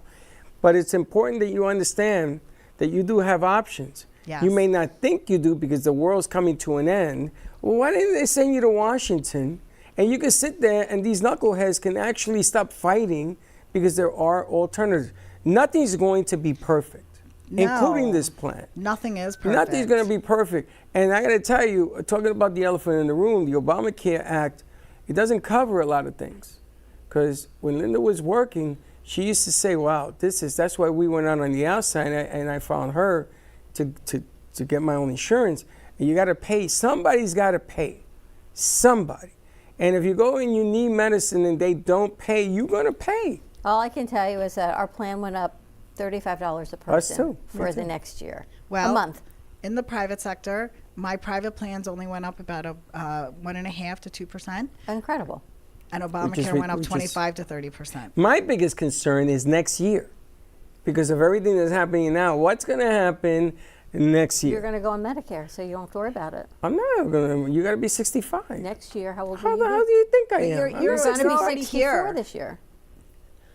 But it's important that you understand that you do have options. Yes. You may not think you do because the world's coming to an end. Well, why didn't they send you to Washington? And you can sit there and these knuckleheads can actually stop fighting because there are alternatives. Nothing's going to be perfect, including this plan. Nothing is perfect. Nothing's going to be perfect. And I got to tell you, talking about the elephant in the room, the Obamacare Act, it doesn't cover a lot of things. Because when Linda was working, she used to say, wow, that's why we went out on the outside, and I found her to get my own insurance. And you got to pay. Somebody's got to pay. Somebody. And if you go and you need medicine and they don't pay, you're going to pay. All I can tell you is that our plan went up $35 a person for the next year. Well, a month. In the private sector, my private plans only went up about 1.5% to 2%. Incredible. And Obamacare went up 25 to 30%. My biggest concern is next year, because of everything that's happening now. What's going to happen next year? You're going to go on Medicare, so you don't have to worry about it. I'm not going to. You got to be 65. Next year, how old How will the you hell be? do you think I am? You're going to be already 64 here. this year.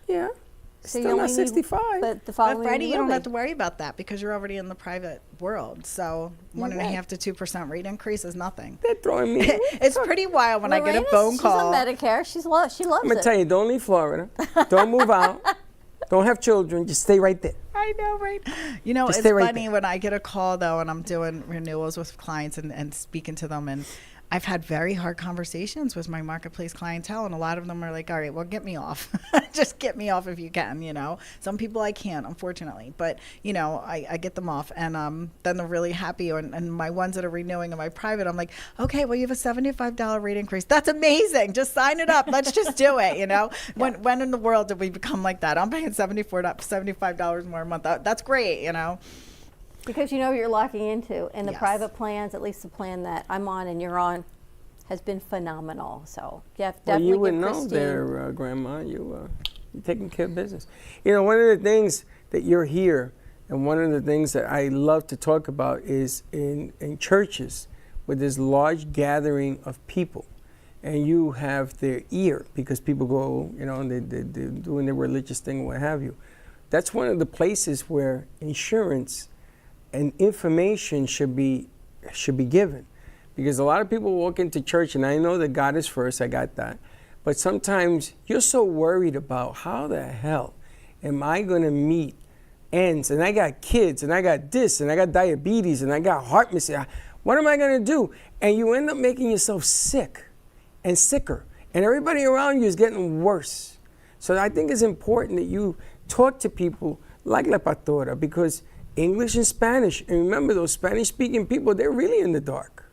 Yeah. So Still not 65. But the But following Freddie, year you don't will have be. to worry about that because you're already in the private world. So 1.5 to 2% rate increase is nothing. They're throwing me. It's pretty wild when I get a Lorena's- phone call. She's on Medicare. She loves I'm going it. to tell you, don't leave Florida. Don't move out. Don't have children. Just stay right there. I know, right? You know, Just it's stay right funny when I get a call, though, and I'm doing renewals with clients and speaking to them, and I've had very hard conversations with my marketplace clientele, and a lot of them are like, all right, well, get me off. Just get me off if you can, you know. Some people I can't, unfortunately, but, you know, I get them off, and then they're really happy, and my ones that are renewing in my private, I'm like, okay, well, you have a $75 rate increase. That's amazing. Just sign it up. Let's just do it, you know. When in the world did we become like that? I'm paying $75 more a month. That's great, you know. Because you know what you're locking into. And the Yes. private plans, at least the plan that I'm on and you're on, has been phenomenal. So, yeah, Well, definitely you give wouldn't know Christine. there, Grandma. You're taking care of business. You know, one of the things that you're here, and one of the things that I love to talk about is in churches where there's large gathering of people, and you have their ear because people go, you know, and they're doing their religious thing, what have you. That's one of the places where insurance and information should be given, because a lot of people walk into church, and I know that God is first, I got that, but sometimes you're so worried about how the hell am I going to meet ends, and I got kids, and I got this, and I got diabetes, and I got heart missing. What am I going to do? And you end up making yourself sick and sicker, and everybody around you is getting worse. So I think it's important that you talk to people like La Pastora, because English and Spanish, and remember those Spanish-speaking people, they're really in the dark.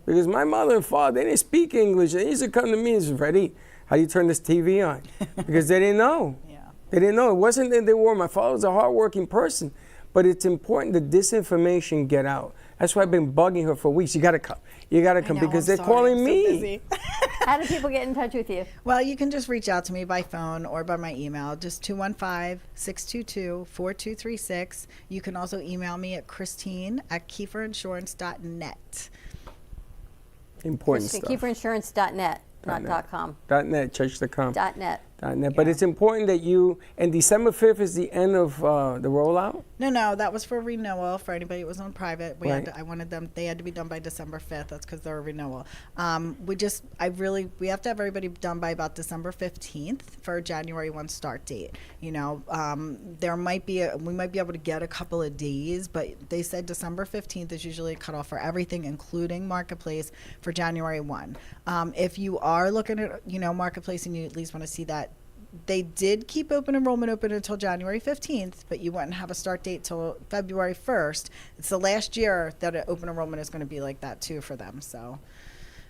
Because my mother and father, they didn't speak English. They used to come to me and say, Freddie, how do you turn this TV on? Because they didn't know. They didn't know. It wasn't that they were. My father was a hardworking person. But it's important that this information get out. That's why I've been bugging her for weeks. You got to come. You got to come, because they're calling me. How do people get in touch with you? Well, you can just reach out to me by phone or by my email, just 215-622-4236. You can also email me at Christine@kiefferinsurance.net. Important stuff. KiefferInsurance.net, not .com. .net, church.com. .net. .net. But it's important that you, and December 5th is the end of the rollout? No, that was for renewal for anybody that was on private. Right. I wanted them, they had to be done by December 5th. That's because they're a renewal. We have to have everybody done by about December 15th for a January 1 start date. You know, we might be able to get a couple of days, but they said December 15th is usually a cutoff for everything, including Marketplace, for January 1. If you are looking at, you know, Marketplace and you at least want to see that, they did keep open enrollment open until January 15th, but you wouldn't have a start date till February 1st. It's the last year that open enrollment is going to be like that too for them. So,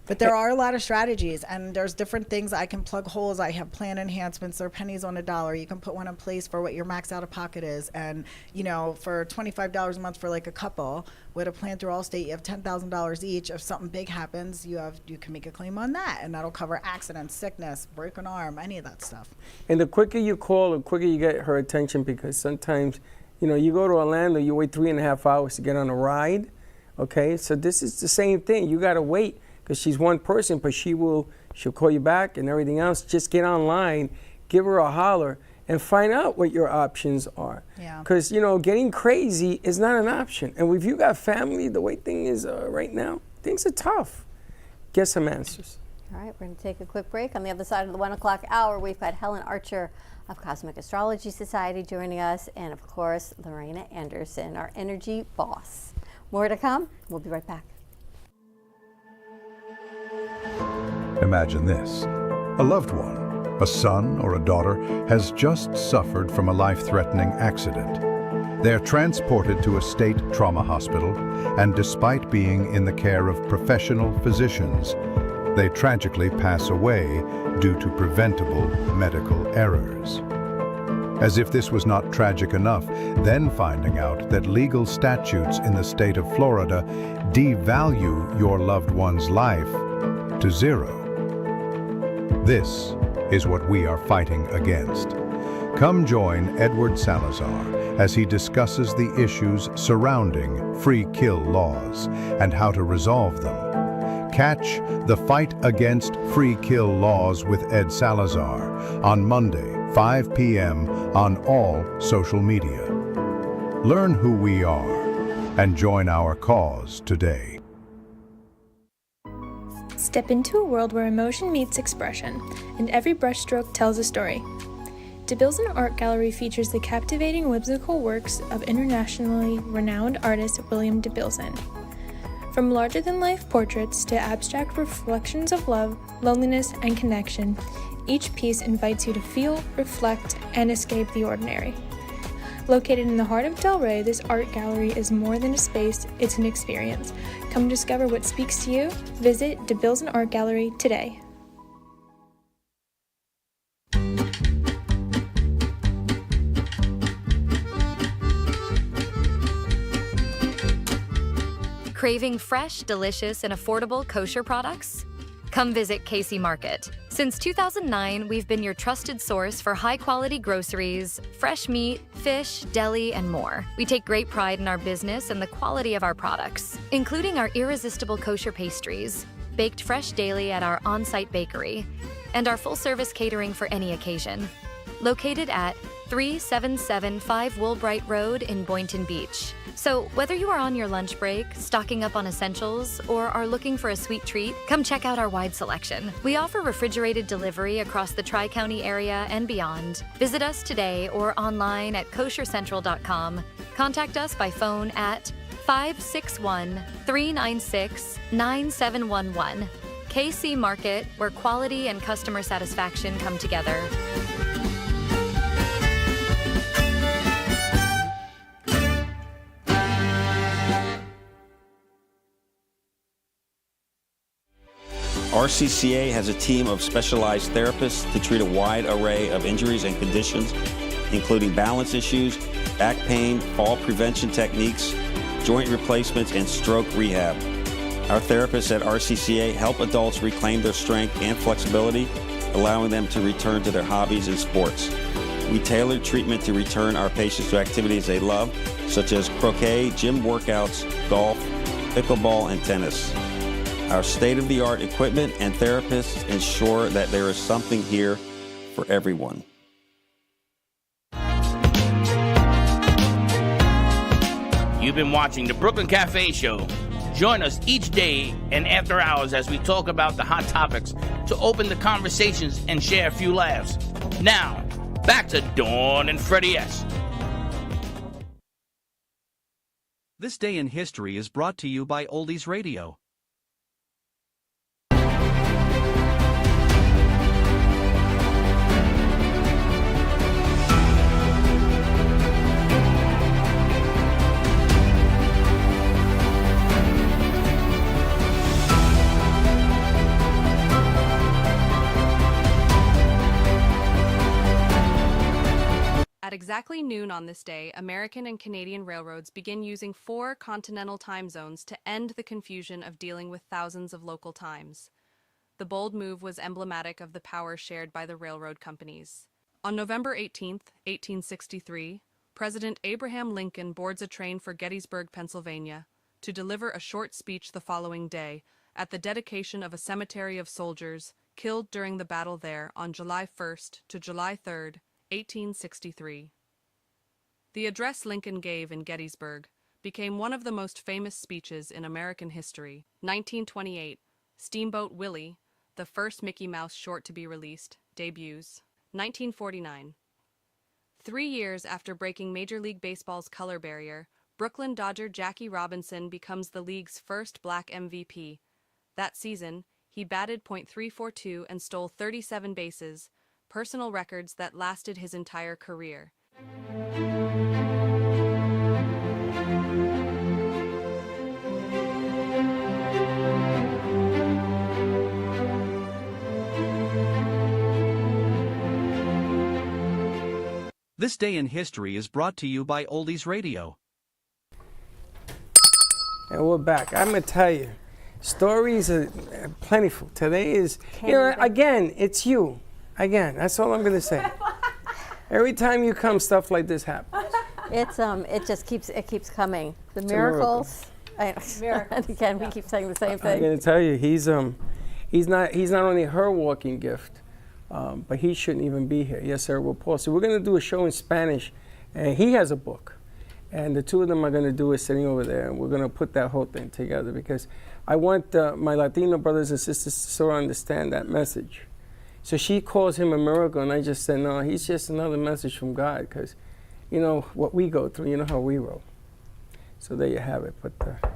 but there are a lot of strategies, and there's different things. I can plug holes. I have plan enhancements. They're pennies on a dollar. You can put one in place for what your max out of pocket is, and you know, for $25 a month for like a couple with a plan through Allstate, you have $10,000 each. If something big happens, you can make a claim on that, and that'll cover accidents, sickness, broken arm, any of that stuff. And the quicker you call, the quicker you get her attention, because sometimes, you know, you go to Orlando, you wait 3.5 hours to get on a ride, okay? So this is the same thing. You got to wait, because she's one person, but she'll call you back and everything else. Just get online, give her a holler, and find out what your options are. Yeah. Because, you know, getting crazy is not an option. And if you got family, the way things is right now, things are tough. Get some answers. All right, we're going to take a quick break. On the other side of the 1 o'clock hour, we've got Helen Archer of Cosmic Astrology Society joining us, and of course, Laurina Anderson, our energy boss. More to come. We'll be right back. Imagine this. A loved one, a son or a daughter, has just suffered from a life-threatening accident. They're transported to a state trauma hospital, and despite being in the care of professional physicians, they tragically pass away due to preventable medical errors. As if this was not tragic enough, then finding out that legal statutes in the state of Florida devalue your loved one's life to zero. This is what we are fighting against. Come join Edward Salazar as he discusses the issues surrounding free kill laws and how to resolve them. Catch The Fight Against Free Kill Laws with Ed Salazar on Monday, 5 p.m. on all social media. Learn who we are and join our cause today. Step into a world where emotion meets expression, and every brushstroke tells a story. DeBilson Art Gallery features the captivating whimsical works of internationally renowned artist William DeBilson. From larger-than-life portraits to abstract reflections of love, loneliness, and connection, each piece invites you to feel, reflect, and escape the ordinary. Located in the heart of Delray, this art gallery is more than a space, it's an experience. Come discover what speaks to you. Visit DeBilson Art Gallery today. Craving fresh, delicious, and affordable kosher products? Come visit Casey Market. Since 2009, we've been your trusted source for high-quality groceries, fresh meat, fish, deli, and more. We take great pride in our business and the quality of our products, including our irresistible kosher pastries, baked fresh daily at our on-site bakery, and our full-service catering for any occasion. Located at 3775 Woolbright Road in Boynton Beach. So whether you are on your lunch break, stocking up on essentials, or are looking for a sweet treat, come check out our wide selection. We offer refrigerated delivery across the Tri-County area and beyond. Visit us today or online at koshercentral.com. Contact us by phone at 561-396-9711. KC Market, where quality and customer satisfaction come together. RCCA has a team of specialized therapists to treat a wide array of injuries and conditions, including balance issues, back pain, fall prevention techniques, joint replacements, and stroke rehab. Our therapists at RCCA help adults reclaim their strength and flexibility, allowing them to return to their hobbies and sports. We tailor treatment to return our patients to activities they love, such as croquet, gym workouts, golf, pickleball, and tennis. Our state-of-the-art equipment and therapists ensure that there is something here for everyone. You've been watching the Brooklyn Cafe Show. Join us each day and after hours as we talk about the hot topics to open the conversations and share a few laughs. Now, back to Dawn and Freddy S. This Day in History is brought to you by Oldies Radio. At exactly noon on this day, American and Canadian railroads begin using 4 continental time zones to end the confusion of dealing with thousands of local times. The bold move was emblematic of the power shared by the railroad companies. On November 18, 1863, President Abraham Lincoln boards a train for Gettysburg, Pennsylvania, to deliver a short speech the following day at the dedication of a cemetery of soldiers killed during the battle there on July 1st to July 3rd, 1863. The address Lincoln gave in Gettysburg became one of the most famous speeches in American history. 1928, Steamboat Willie, the first Mickey Mouse short to be released, debuts. 1949. 3 years after breaking Major League Baseball's color barrier, Brooklyn Dodger Jackie Robinson becomes the league's first black MVP. That season, he batted .342 and stole 37 bases, personal records that lasted his entire career. This Day in History is brought to you by Oldies Radio. And we're back. I'm going to tell you, Stories are plentiful. Today is, again, it's you. Again, that's all I'm going to say. Every time you come, stuff like this happens. It just keeps coming. The miracles. Miracles. Again, we keep saying the same thing. I'm going to tell you, he's not only her walking gift, but he shouldn't even be here. Yes, sir, well, Paul. So we're going to do a show in Spanish, and he has a book. And the two of them are going to do it sitting over there, and we're going to put that whole thing together because I want my Latino brothers and sisters to sort of understand that message. So she calls him a miracle, and I just said, no, he's just another message from God because, you know, what we go through, you know how we roll. So there you have it, but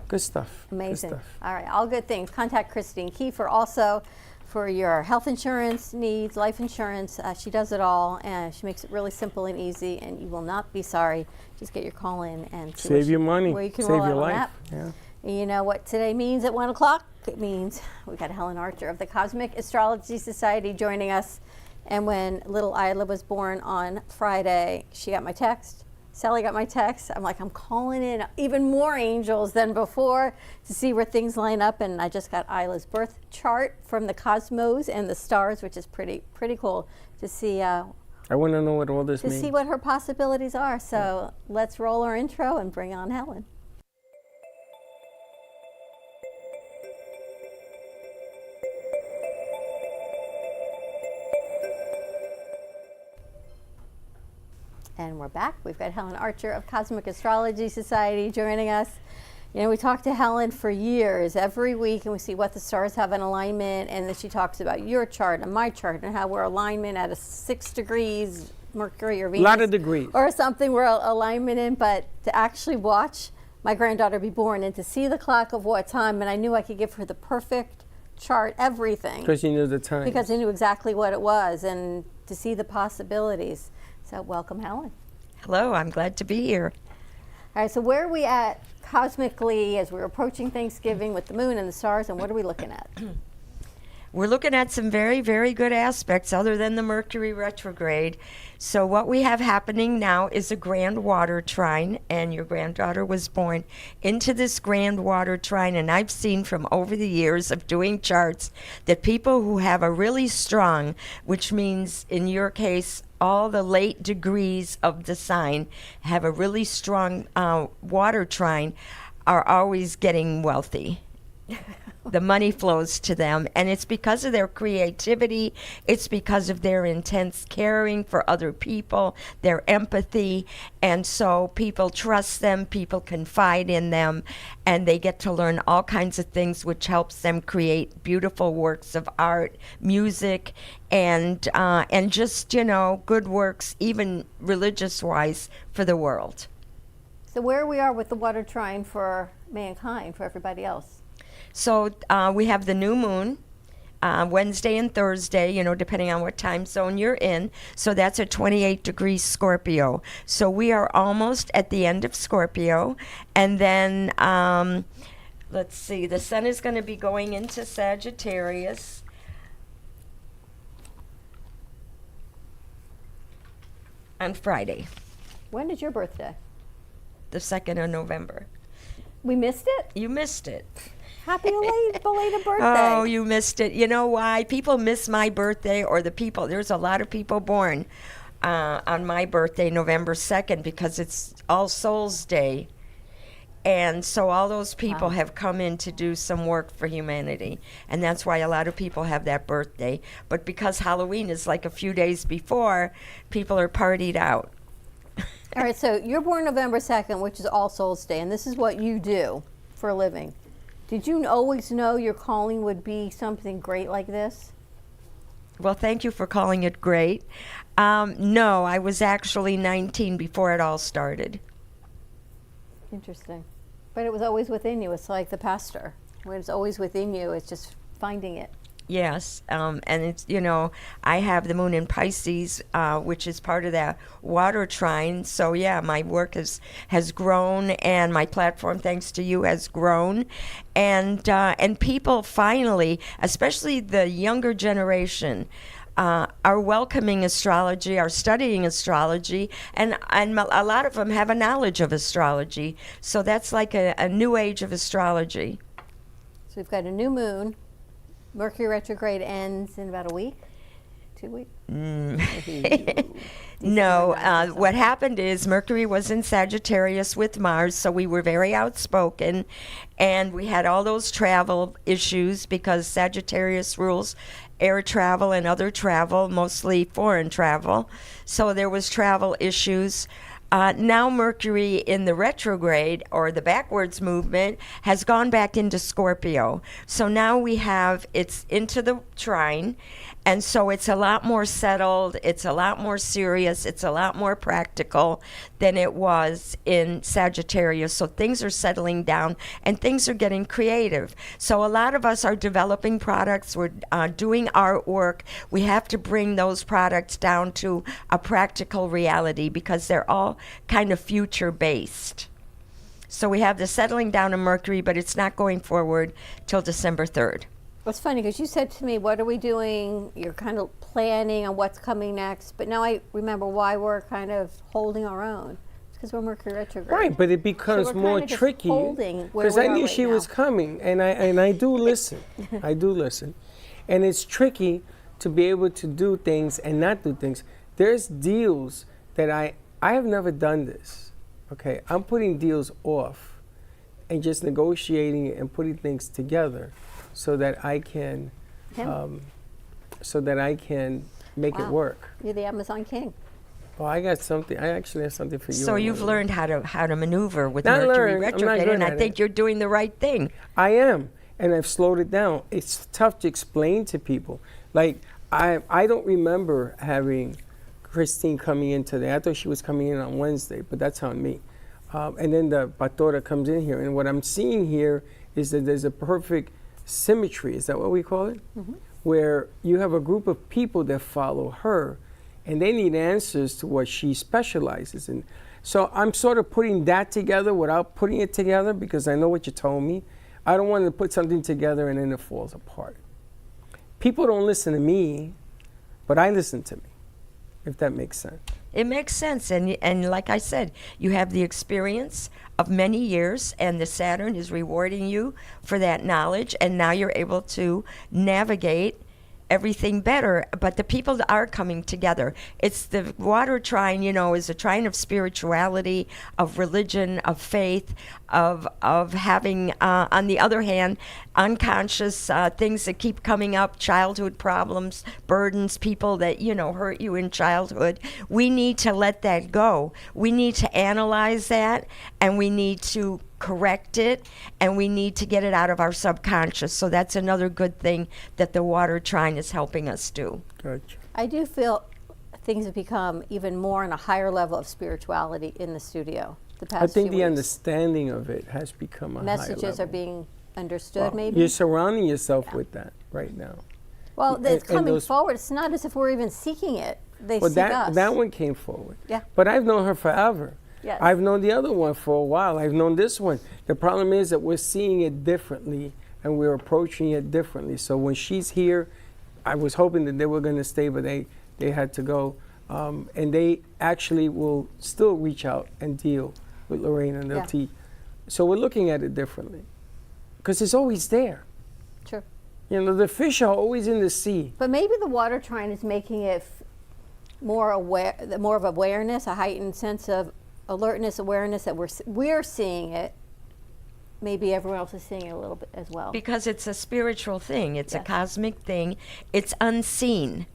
good stuff. Amazing. Good stuff. All right, all good things. Contact Christine Kieffer also for your health insurance needs, life insurance. She does it all, and she makes it really simple and easy, and you will not be sorry. Just get your call in and save your money, where you can save roll your out life. On that. Yeah. And you know what today means at 1 o'clock? It means we got Helen Archer of the Cosmic Astrology Society joining us. And when little Isla was born on Friday, she got my text. Sally got my text. I'm like, I'm calling in even more angels than before to see where things line up. And I just got Isla's birth chart from the cosmos and the stars, which is pretty cool to see. I want to know what all this means. To see what her possibilities are. So let's roll our intro and bring on Helen. And we're back. We've got Helen Archer of Cosmic Astrology Society joining us. You know, we talk to Helen for years, every week, and we see what the stars have in alignment, and then she talks about your chart and my chart and how we're alignment at a 6 degrees, Mercury or Venus. A lot of degrees. Or something we're alignment in, but to actually watch my granddaughter be born and to see the clock of what time, and I knew I could give her the perfect chart, everything. Because you knew the time. Because I knew exactly what it was, and to see the possibilities. So welcome, Helen. Hello, I'm glad to be here. All right, so where are we at cosmically as we're approaching Thanksgiving with the moon and the stars, and what are we looking at? We're looking at some very, very good aspects other than the Mercury retrograde. So what we have happening now is a grand water trine, and your granddaughter was born into this grand water trine. And I've seen from over the years of doing charts that people who have a really strong, which means in your case, all the late degrees of the sign have a really strong water trine are always getting wealthy. The money flows to them, and it's because of their creativity, it's because of their intense caring for other people, their empathy, and so people trust them, people confide in them, and they get to learn all kinds of things which helps them create beautiful works of art, music, and just, you know, good works, even religious-wise, for the world. So where we are with the water trine for mankind, for everybody else? So we have the new moon, Wednesday and Thursday, you know, depending on what time zone you're in. So that's a 28 degrees Scorpio. So we are almost at the end of Scorpio. And then, let's see, the sun is going to be going into Sagittarius. On Friday. When is your birthday? The 2nd of November. We missed it? You missed it. Happy belated birthday. Oh, you missed it. You know why? People miss my birthday, or there's a lot of people born on my birthday, November 2nd, because it's All Souls Day. And so all those people have come in to do some work for humanity. And that's why a lot of people have that birthday. But because Halloween is like a few days before, people are partied out. All right, so you're born November 2nd, which is All Souls Day, and this is what you do for a living. Did you always know your calling would be something great like this? Well, thank you for calling it great. No, I was actually 19 before it all started. Interesting. But it was always within you. It's like the pastor. When it's always within you, it's just finding it. Yes, and it's, you know, I have the moon in Pisces, which is part of that water trine. So yeah, my work has grown, and my platform, thanks to you, has grown, and people finally, especially the younger generation, are welcoming astrology, are studying astrology, and a lot of them have a knowledge of astrology. So that's like a new age of astrology. So we've got a new moon. Mercury retrograde ends in about a week, 2 weeks. No, what happened is Mercury was in Sagittarius with Mars, so we were very outspoken, and we had all those travel issues because Sagittarius rules air travel and other travel, mostly foreign travel. So there was travel issues. Now Mercury in the retrograde, or the backwards movement, has gone back into Scorpio. So now we have, it's into the trine, and so it's a lot more settled, it's a lot more serious, it's a lot more practical than it was in Sagittarius. So things are settling down and things are getting creative. So a lot of us are developing products, we're doing artwork. We have to bring those products down to a practical reality because they're all kind of future-based. So we have the settling down of Mercury, but it's not going forward till December 3rd. It's funny because you said to me, what are we doing? You're kind of planning on what's coming next. But now I remember why we're kind of holding our own. It's because we're Mercury retrograde. Right, but it becomes so more tricky. Because I knew she was coming, and I do listen. I do listen. And it's tricky to be able to do things and not do things. There's deals that I have never done this. Okay, I'm putting deals off and just negotiating it and putting things together so that I can make it work. You're the Amazon king. Well, I got something. I actually have something for you. So you've learned how to maneuver with Mercury retrograde, and I think you're doing the right thing. I am, and I've slowed it down. It's tough to explain to people. Like I don't remember having Christine coming in today. I thought she was coming in on Wednesday, but that's on me. And then the Pastora comes in here, and what I'm seeing here is that there's a perfect symmetry. Is that what we call it? Mm-hmm. Where you have a group of people that follow her, and they need answers to what she specializes in. So I'm sort of putting that together without putting it together because I know what you told me. I don't want to put something together and then it falls apart. People don't listen to me, but I listen to me, if that makes sense. It makes sense, and like I said, you have the experience of many years, and the Saturn is rewarding you for that knowledge, and now you're able to navigate everything better, but the people are coming together. It's the water trine, is a trine of spirituality, of religion, of faith, of having, on the other hand, unconscious things that keep coming up, childhood problems, burdens, people that, hurt you in childhood. We need to let that go. We need to analyze that, and we need to correct it, and we need to get it out of our subconscious. So that's another good thing that the water trine is helping us do. Gotcha. I do feel things have become even more on a higher level of spirituality in the studio the past I think few the weeks. understanding of it has become a higher level. Messages are being understood, maybe? You're surrounding yourself with that right now. Well, it's coming forward. It's not as if we're even seeking it. They seek us. That one came forward. Yeah. But I've known her forever. Yes. I've known the other one for a while. I've known this one. The problem is that we're seeing it differently and we're approaching it differently. So when she's here, I was hoping that they were going to stay, but they had to go. And they actually will still reach out and deal with Lorraine and LT. So we're looking at it differently because it's always there. Sure. The fish are always in the sea. But maybe the water trine is making it more of awareness, a heightened sense of alertness, awareness that we're seeing it. Maybe everyone else is seeing it a little bit as well. Because it's a spiritual thing. It's a cosmic thing. It's unseen.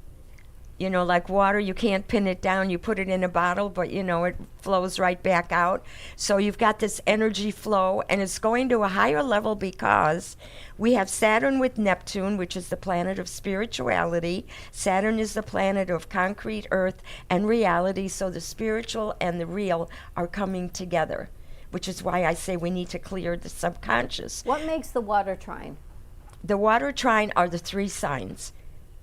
Like water, you can't pin it down. You put it in a bottle, but, it flows right back out. So you've got this energy flow, and it's going to a higher level because we have Saturn with Neptune, which is the planet of spirituality. Saturn is the planet of concrete earth and reality, so the spiritual and the real are coming together, which is why I say we need to clear the subconscious. What makes the water trine? The water trine are the three signs: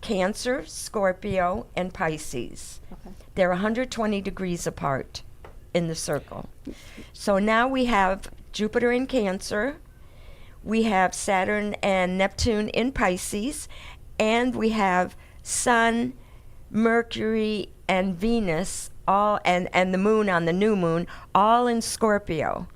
Cancer, Scorpio, and Pisces. Okay. They're 120 degrees apart in the circle. So now we have Jupiter in Cancer, we have Saturn and Neptune in Pisces, and we have Sun, Mercury, and Venus, all and the moon on the new moon, all in Scorpio.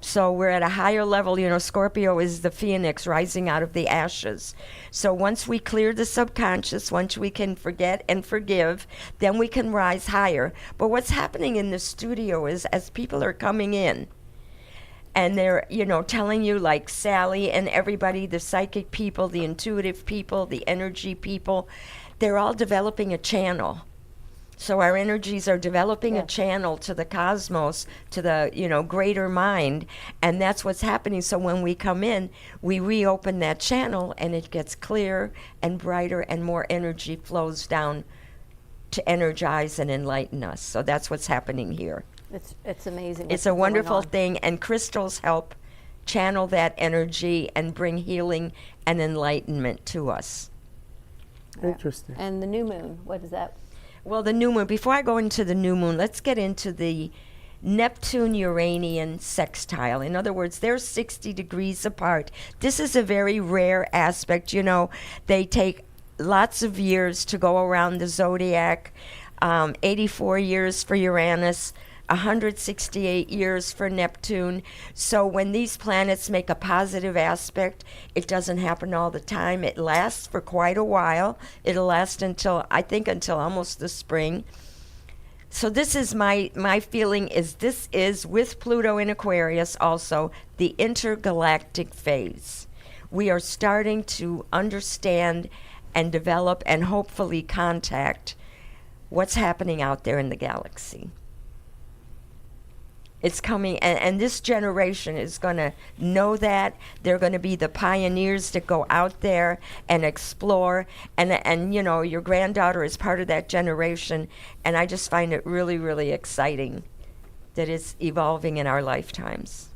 So we're at a higher level. You know, Scorpio is the phoenix rising out of the ashes. So once we clear the subconscious, once we can forget and forgive, then we can rise higher. But what's happening in the studio is, as people are coming in, and they're, you know, telling you, like Sally and everybody, the psychic people, the intuitive people, the energy people, they're all developing a channel. So our energies are developing a channel to the cosmos, to the, you know, greater mind, and that's what's happening. So when we come in, we reopen that channel, and it gets clearer and brighter, and more energy flows down to energize and enlighten us. So that's what's happening here. It's amazing. It's a wonderful thing, and crystals help channel that energy and bring healing and enlightenment to us. Interesting. And the new moon, what is that? Well, the new moon, before I go into the new moon, let's get into the Neptune-Uranian sextile. In other words, they're 60 degrees apart. This is a very rare aspect. You know, they take lots of years to go around the zodiac, 84 years for Uranus, 168 years for Neptune. So when these planets make a positive aspect, it doesn't happen all the time. It lasts for quite a while. It'll last until, I think, until almost the spring. So this is my feeling is this is, with Pluto in Aquarius also, the intergalactic phase. We are starting to understand and develop and hopefully contact what's happening out there in the galaxy. It's coming, and this generation is going to know that. They're going to be the pioneers that go out there and explore. And you know, your granddaughter is part of that generation, and I just find it really, really exciting that it's evolving in our lifetimes.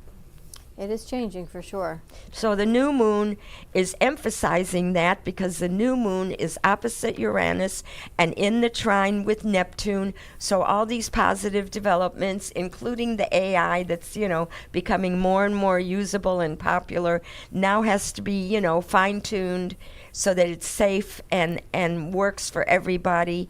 It is changing for sure. So the new moon is emphasizing that, because the new moon is opposite Uranus and in the trine with Neptune. So all these positive developments, including the AI that's, you know, becoming more and more usable and popular, now has to be, you know, fine-tuned so that it's safe and works for everybody.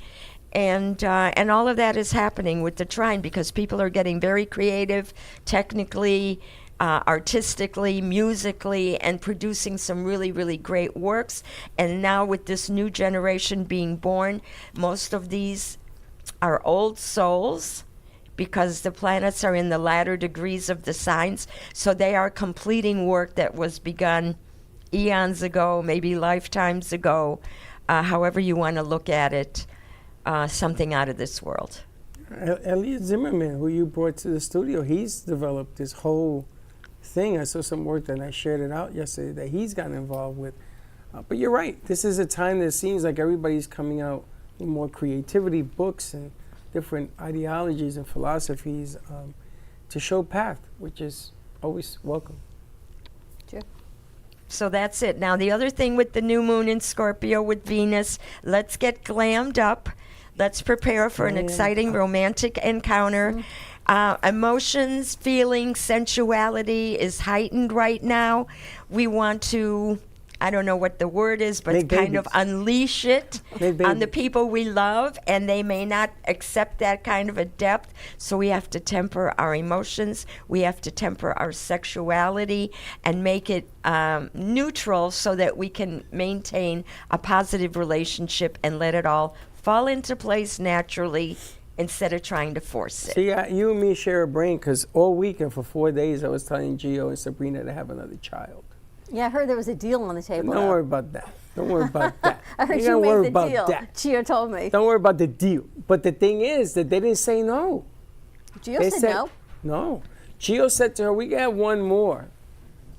And all of that is happening with the trine, because people are getting very creative, technically, artistically, musically, and producing some really, really great works. And now with this new generation being born, most of these are old souls, because the planets are in the latter degrees of the signs. So they are completing work that was begun eons ago, maybe lifetimes ago, however you want to look at it, something out of this world. Elliot Zimmerman, who you brought to the studio, he's developed this whole thing. I saw some work that I shared it out yesterday that he's gotten involved with. But you're right. This is a time that it seems like everybody's coming out with more creativity, books, and different ideologies and philosophies to show path, which is always welcome. Sure. So that's it. Now, the other thing with the new moon in Scorpio with Venus, let's get glammed up. Let's prepare for an exciting romantic encounter. Emotions, feelings, sensuality is heightened right now. We want to, I don't know what the word is, but kind of unleash it on the people we love, and they may not accept that kind of a depth. So we have to temper our emotions. We have to temper our sexuality and make it neutral so that we can maintain a positive relationship and let it all fall into place naturally, instead of trying to force it. See, you and me share a brain, because all week and for 4 days I was telling Gio and Sabrina to have another child. Yeah, I heard there was a deal on the table. Don't worry about that. Don't worry about that. I heard you made the deal. Gio told me. Don't worry about the deal. But the thing is that they didn't say no. Gio said no? No. Gio said to her, we can have one more.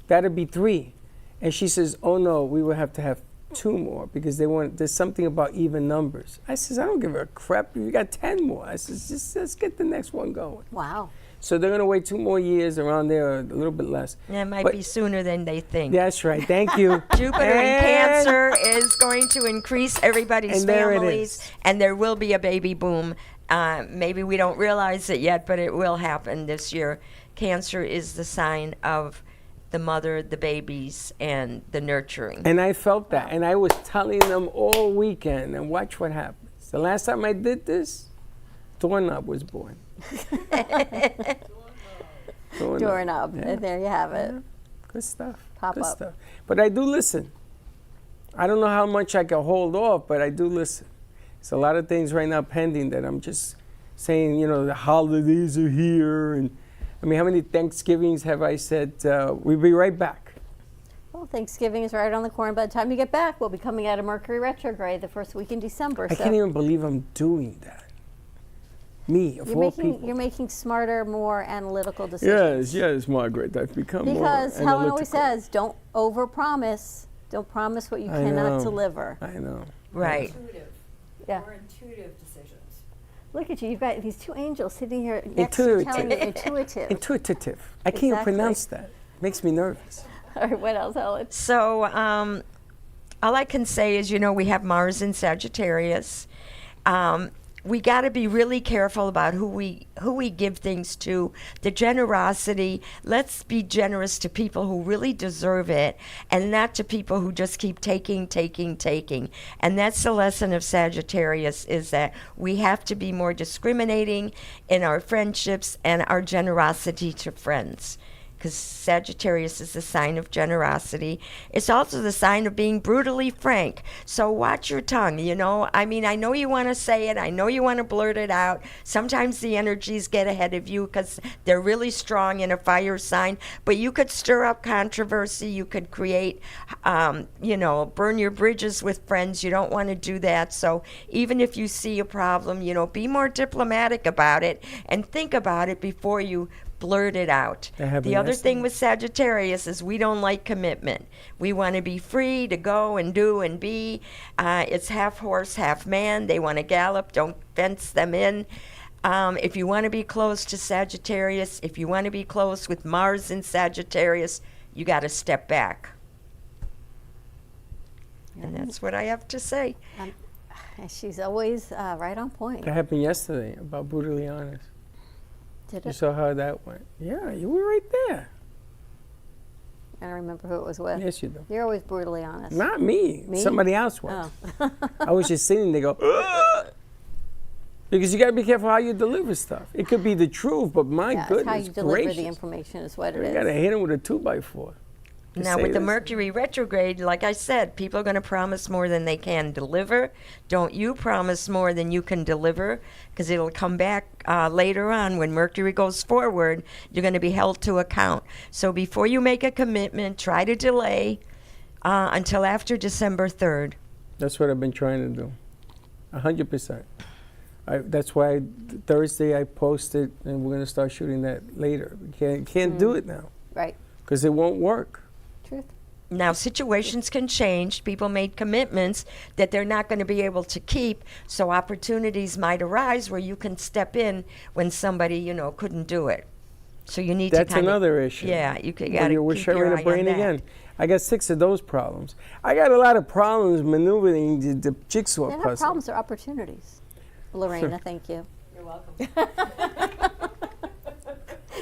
That'd be 3. And she says, oh no, we would have to have 2 more, because there's something about even numbers. I says, I don't give a crap. You got 10 more. I says, just let's get the next one going. Wow. So they're going to wait 2 more years around there, or a little bit less. Yeah, it might be sooner than they think. That's right. Thank you. Jupiter in Cancer is going to increase everybody's families, and there will be a baby boom. Maybe we don't realize it yet, but it will happen this year. Cancer is the sign of the mother, the babies, and the nurturing. And I felt that, and I was telling them all weekend, and watch what happens. The last time I did this, Doorknob was born. doorknob. Yeah. And there you have it. Yeah. Good stuff. Pop Good up. stuff. But I do listen. I don't know how much I can hold off, but I do listen. There's a lot of things right now pending that I'm just saying, you know, the holidays are here. And I mean, how many Thanksgivings have I said, we'll be right back? Well, Thanksgiving is right on the corner. By the time you get back, we'll be coming out of Mercury retrograde the first week in December. I can't even believe I'm doing that. Me, of all people. You're making smarter, more analytical decisions. Yes, Margaret. I've become more Because Helen always analytical. says, don't overpromise. Don't promise what you cannot deliver. I know. Right. Yeah. More intuitive decisions. Look at you. You've got these two angels sitting here next to you telling you intuitive. Intuitive. I can't even pronounce that. Makes me nervous. All right, what else, Helen? So all I can say is, you know, we have Mars in Sagittarius. We got to be really careful about who we give things to. The generosity, let's be generous to people who really deserve it and not to people who just keep taking. And that's the lesson of Sagittarius, is that we have to be more discriminating in our friendships and our generosity to friends. Because Sagittarius is the sign of generosity. It's also the sign of being brutally frank. So watch your tongue, you know. I mean, I know you want to say it. I know you want to blurt it out. Sometimes the energies get ahead of you because they're really strong in a fire sign. But you could stir up controversy. You could create, you know, burn your bridges with friends. You don't want to do that. So even if you see a problem, you know, be more diplomatic about it and think about it before you blurt it out. The other thing with Sagittarius is we don't like commitment. We want to be free to go and do and be. It's half horse, half man. They want to gallop. Don't fence them in. If you want to be close to Sagittarius, if you want to be close with Mars in Sagittarius, you got to step back. And that's what I have to say. She's always right on point. That happened yesterday, about brutally honest. Did You it? saw how that went. Yeah, you were right there. I don't remember who it was with. Yes, you do. You're always brutally honest. Not me. Somebody else was. Oh. I was just sitting there go, "Ugh!" Because you got to be careful how you deliver stuff. It could be the truth, but my Yeah, it's goodness how you deliver gracious. the information is what it You is. got to hit him with a 2x4. to Now, say with the this. Mercury retrograde, like I said, people are going to promise more than they can deliver. Don't you promise more than you can deliver, because it'll come back later on when Mercury goes forward. You're going to be held to account. So before you make a commitment, try to delay until after December 3rd. That's what I've been trying to do. 100%. That's why Thursday I posted, and we're going to start shooting that later. We can't do it now. Right. Because it won't work. Truth. Now, situations can change. People made commitments that they're not going to be able to keep, so opportunities might arise where you can step in when somebody, couldn't do it. So you need That's to another issue. Yeah, you got to We're keep your sharing eye the on brain that. again. I got 6 of those problems. I got a lot of problems maneuvering the jigsaw They're not puzzle. problems, they're opportunities. Lorena, thank you. You're welcome.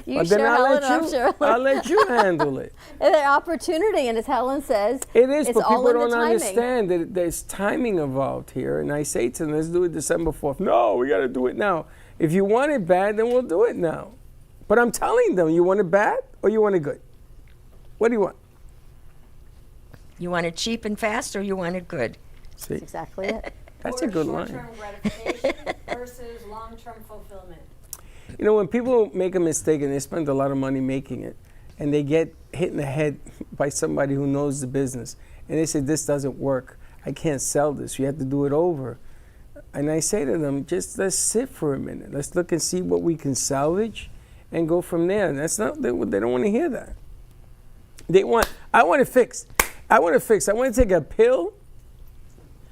You Well, sure, then Helen, I'm sure. I'll let you handle it. And an opportunity, and as Helen says, It is, it's but all people in the don't timing. understand that there's timing involved here. And I say to them, let's do it December 4th. No, we got to do it now. If you want it bad, then we'll do it now. But I'm telling them, you want it bad or you want it good? What do you want? You want it cheap and fast, or you want it good? See? That's exactly it. That's a good line. Short-term gratification versus long-term fulfillment. You know, when people make a mistake and they spend a lot of money making it, and they get hit in the head by somebody who knows the business, and they say, this doesn't work, I can't sell this, you have to do it over. And I say to them, just let's sit for a minute. Let's look and see what we can salvage and go from there. And that's not, they don't want to hear that. I want it fixed. I want to take a pill,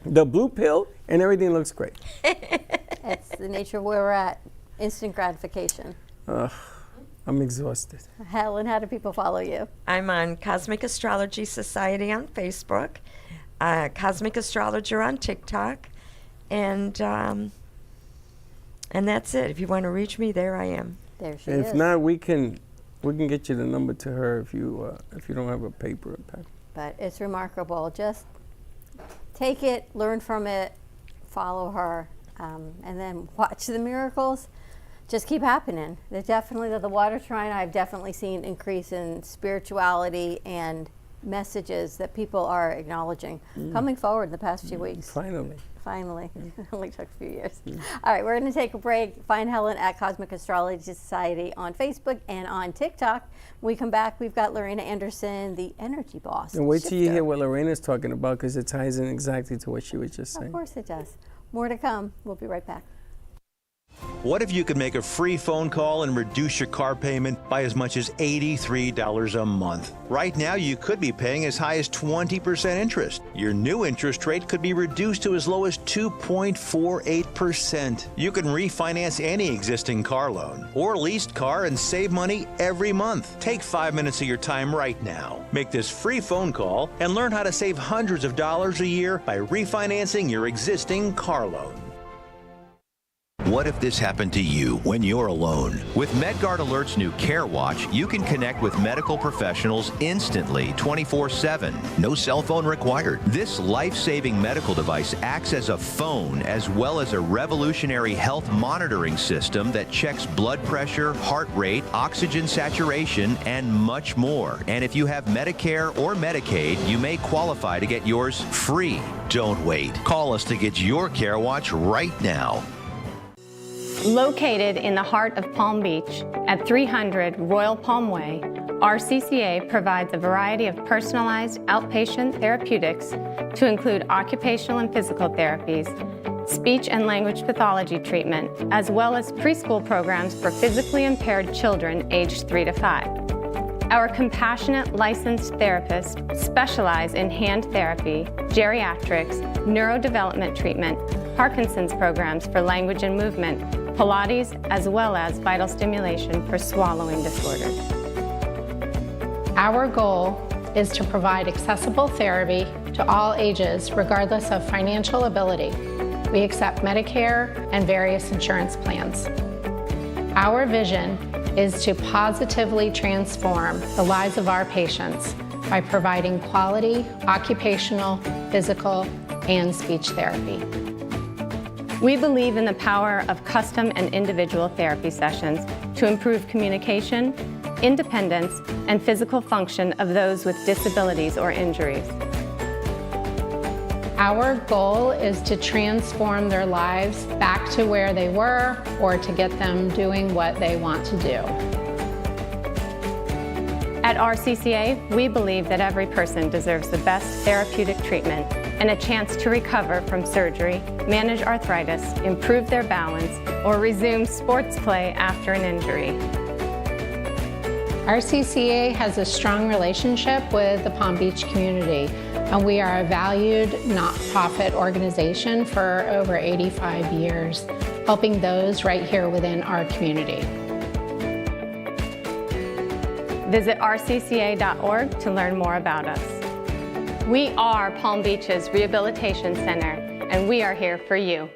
the blue pill, and everything looks great. It's the nature of where we're at. Instant gratification. I'm exhausted. Helen, how do people follow you? I'm on Cosmic Astrology Society on Facebook, Cosmic Astrologer on TikTok, and that's it. If you want to reach me, there I am. There she If is. not, we can get you the number to her if you don't have a paper and pen. But it's remarkable. Just take it, learn from it, follow her, and then watch the miracles. just keep happening. They're definitely, the water shrine, I've definitely seen increase in spirituality and messages that people are acknowledging coming forward in the past few weeks. Finally. It only took a few years. All right, we're going to take a break. Find Helen at Cosmic Astrology Society on Facebook and on TikTok. When we come back, we've got Laurina Anderson, the energy boss. And wait till you hear what Lorraine's talking about, because it ties in exactly to what she was just saying. Of course it does. More to come. We'll be right back. What if you could make a free phone call and reduce your car payment by as much as $83 a month? Right now, you could be paying as high as 20% interest. Your new interest rate could be reduced to as low as 2.48%. You can refinance any existing car loan or leased car and save money every month. Take 5 minutes of your time right now. Make this free phone call and learn how to save hundreds of dollars a year by refinancing your existing car loan. What if this happened to you when you're alone? With MedGuard Alert's new Care Watch, you can connect with medical professionals instantly, 24/7. No cell phone required. This life-saving medical device acts as a phone as well as a revolutionary health monitoring system that checks blood pressure, heart rate, oxygen saturation, and much more. And if you have Medicare or Medicaid, you may qualify to get yours free. Don't wait. Call us to get your Care Watch right now. Located in the heart of Palm Beach at 300 Royal Palm Way, RCCA provides a variety of personalized outpatient therapeutics to include occupational and physical therapies, speech and language pathology treatment, as well as preschool programs for physically impaired children aged 3 to 5. Our compassionate licensed therapists specialize in hand therapy, geriatrics, neurodevelopment treatment, Parkinson's programs for language and movement, Pilates, as well as vital stimulation for swallowing disorders. Our goal is to provide accessible therapy to all ages, regardless of financial ability. We accept Medicare and various insurance plans. Our vision is to positively transform the lives of our patients by providing quality occupational, physical, and speech therapy. We believe in the power of custom and individual therapy sessions to improve communication, independence, and physical function of those with disabilities or injuries. Our goal is to transform their lives back to where they were or to get them doing what they want to do. At RCCA, we believe that every person deserves the best therapeutic treatment and a chance to recover from surgery, manage arthritis, improve their balance, or resume sports play after an injury. RCCA has a strong relationship with the Palm Beach community, and we are a valued not-profit organization for over 85 years, helping those right here within our community. Visit rcca.org to learn more about us. We are Palm Beach's Rehabilitation Center, and we are here for you.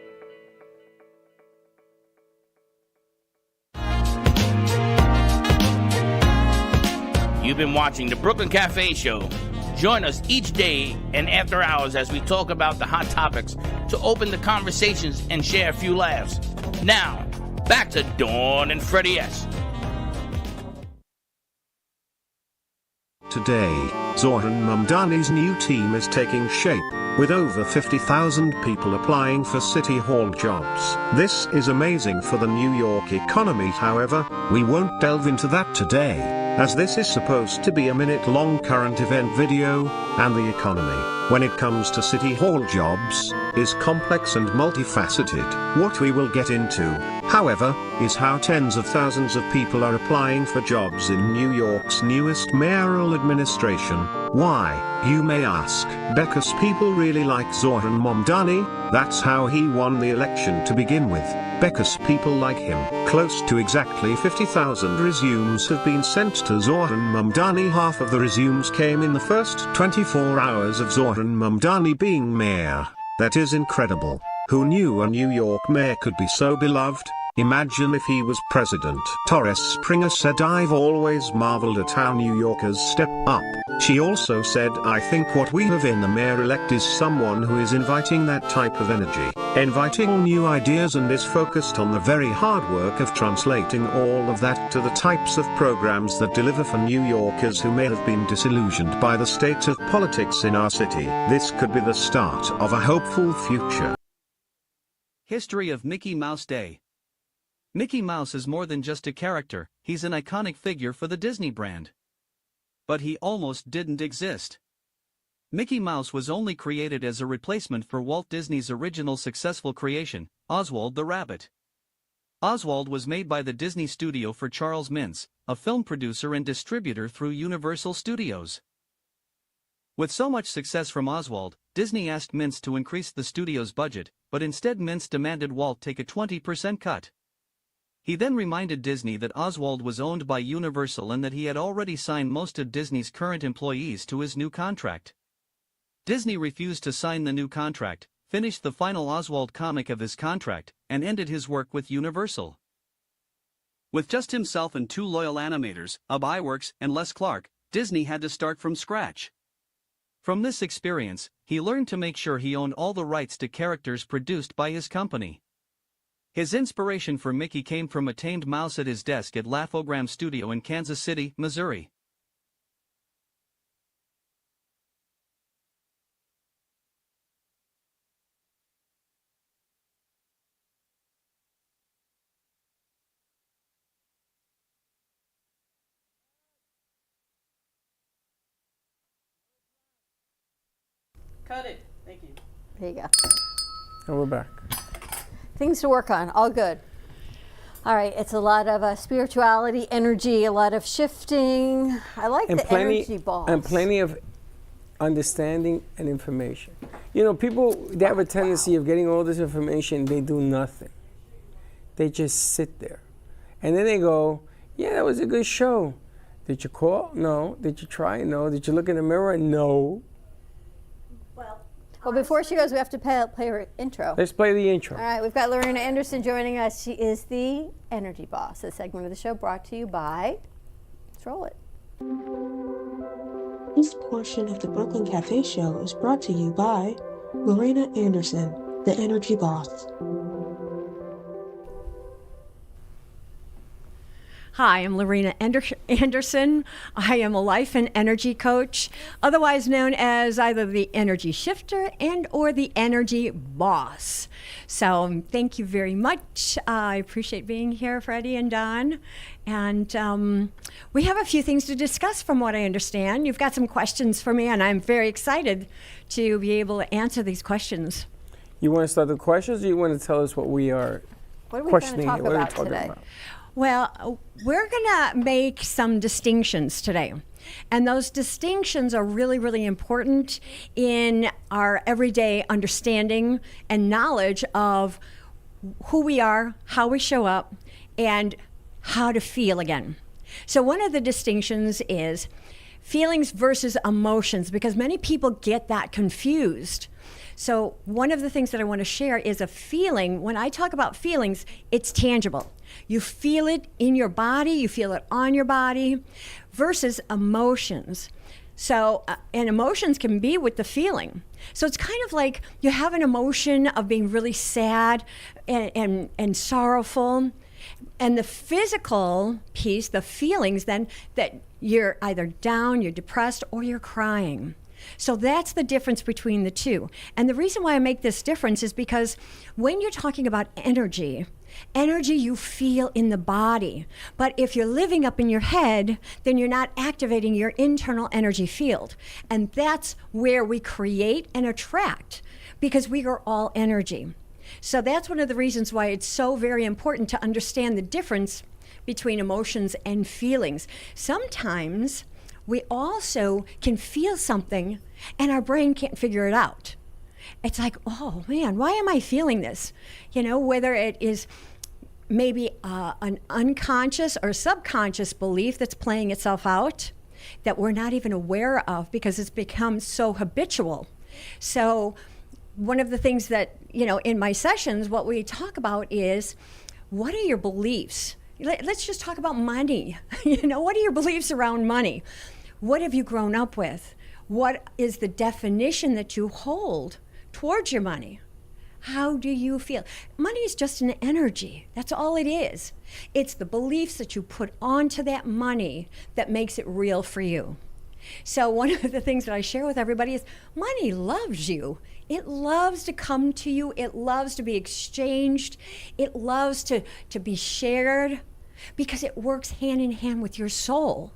You've been watching the Brooklyn Cafe Show. Join us each day and after hours as we talk about the hot topics to open the conversations and share a few laughs. Now, back to Dawn and Freddy S. Today, Zohran Mamdani's new team is taking shape, with over 50,000 people applying for City Hall jobs. This is amazing for the New York economy. However, we won't delve into that today, as this is supposed to be a minute-long current event video, and the economy, when it comes to City Hall jobs, is complex and multifaceted. What we will get into, however, is how tens of thousands of people are applying for jobs in New York's newest mayoral administration. Why, you may ask? Because people really like Zohran Mamdani. That's how he won the election to begin with. Because people like him. Close to exactly 50,000 resumes have been sent to Zohran Mamdani. Half of the resumes came in the first 24 hours of Zohran Mamdani being mayor. That is incredible. Who knew a New York mayor could be so beloved? Imagine if he was president. Torres Springer said, "I've always marveled at how New Yorkers step up She also said, I think what we have in the mayor-elect is someone who is inviting that type of energy, inviting new ideas, and is focused on the very hard work of translating all of that to the types of programs that deliver for New Yorkers who may have been disillusioned by the state of politics in our city. This could be the start of a hopeful future. History of Mickey Mouse Day. Mickey Mouse is more than just a character, he's an iconic figure for the Disney brand. But he almost didn't exist. Mickey Mouse was only created as a replacement for Walt Disney's original successful creation, Oswald the Rabbit. Oswald was made by the Disney studio for Charles Mintz, a film producer and distributor through Universal Studios. With so much success from Oswald, Disney asked Mintz to increase the studio's budget, but instead Mintz demanded Walt take a 20% cut. He then reminded Disney that Oswald was owned by Universal and that he had already signed most of Disney's current employees to his new contract. Disney refused to sign the new contract, finished the final Oswald comic of his contract, and ended his work with Universal. With just himself and 2 loyal animators, Ub Iwerks and Les Clark, Disney had to start from scratch. From this experience, he learned to make sure he owned all the rights to characters produced by his company. His inspiration for Mickey came from a tamed mouse at his desk at Laugh-O-Gram Studio in Kansas City, Missouri. Cut it. Thank you. There you go. And we're back. Things to work on, all good. All right, it's a lot of spirituality, energy, a lot of shifting. I like the energy balls. And plenty of understanding and information. You know, people, they have a tendency of getting all this information, they do nothing. They just sit there. And then they go, yeah, that was a good show. Did you call? No. Did you try? No. Did you look in the mirror? No. Well, before she goes, we have to play her intro. Let's play the intro. All right, we've got Laurina Anderson joining us. She is the Energy Boss, a segment of the show brought to you by, let's roll it. This portion of the Brooklyn Cafe Show is brought to you by Laurina Anderson, the Energy Boss. Hi, I'm Laurina Anderson. I am a life and energy coach, otherwise known as either the energy shifter and or the energy boss. So thank you very much. I appreciate being here, Freddie and Dawn. And we have a few things to discuss from what I understand. You've got some questions for me, and I'm very excited to be able to answer these questions. You want to start the questions, or you want to tell us what we are questioning here? What are we talking about? Well, we're going to make some distinctions today. And those distinctions are really, really important in our everyday understanding and knowledge of who we are, how we show up, and how to feel again. So one of the distinctions is feelings versus emotions, because many people get that confused. So one of the things that I want to share is a feeling. When I talk about feelings, it's tangible. You feel it in your body, you feel it on your body, versus emotions. So, and emotions can be with the feeling. So it's kind of like you have an emotion of being really sad and sorrowful. And the physical piece, the feelings then, that you're either down, you're depressed, or you're crying. So that's the difference between the two. And the reason why I make this difference is because when you're talking about energy you feel in the body. But if you're living up in your head, then you're not activating your internal energy field. And that's where we create and attract, because we are all energy. So that's one of the reasons why it's so very important to understand the difference between emotions and feelings. Sometimes we also can feel something and our brain can't figure it out. It's like, oh man, why am I feeling this? You know, whether it is maybe an unconscious or subconscious belief that's playing itself out that we're not even aware of because it's become so habitual. So one of the things that, you know, in my sessions, what we talk about is, what are your beliefs? Let's just talk about money. You know, what are your beliefs around money? What have you grown up with? What is the definition that you hold towards your money? How do you feel? Money is just an energy. That's all it is. It's the beliefs that you put onto that money that makes it real for you. So one of the things that I share with everybody is money loves you. It loves to come to you. It loves to be exchanged. It loves to be shared because it works hand in hand with your soul.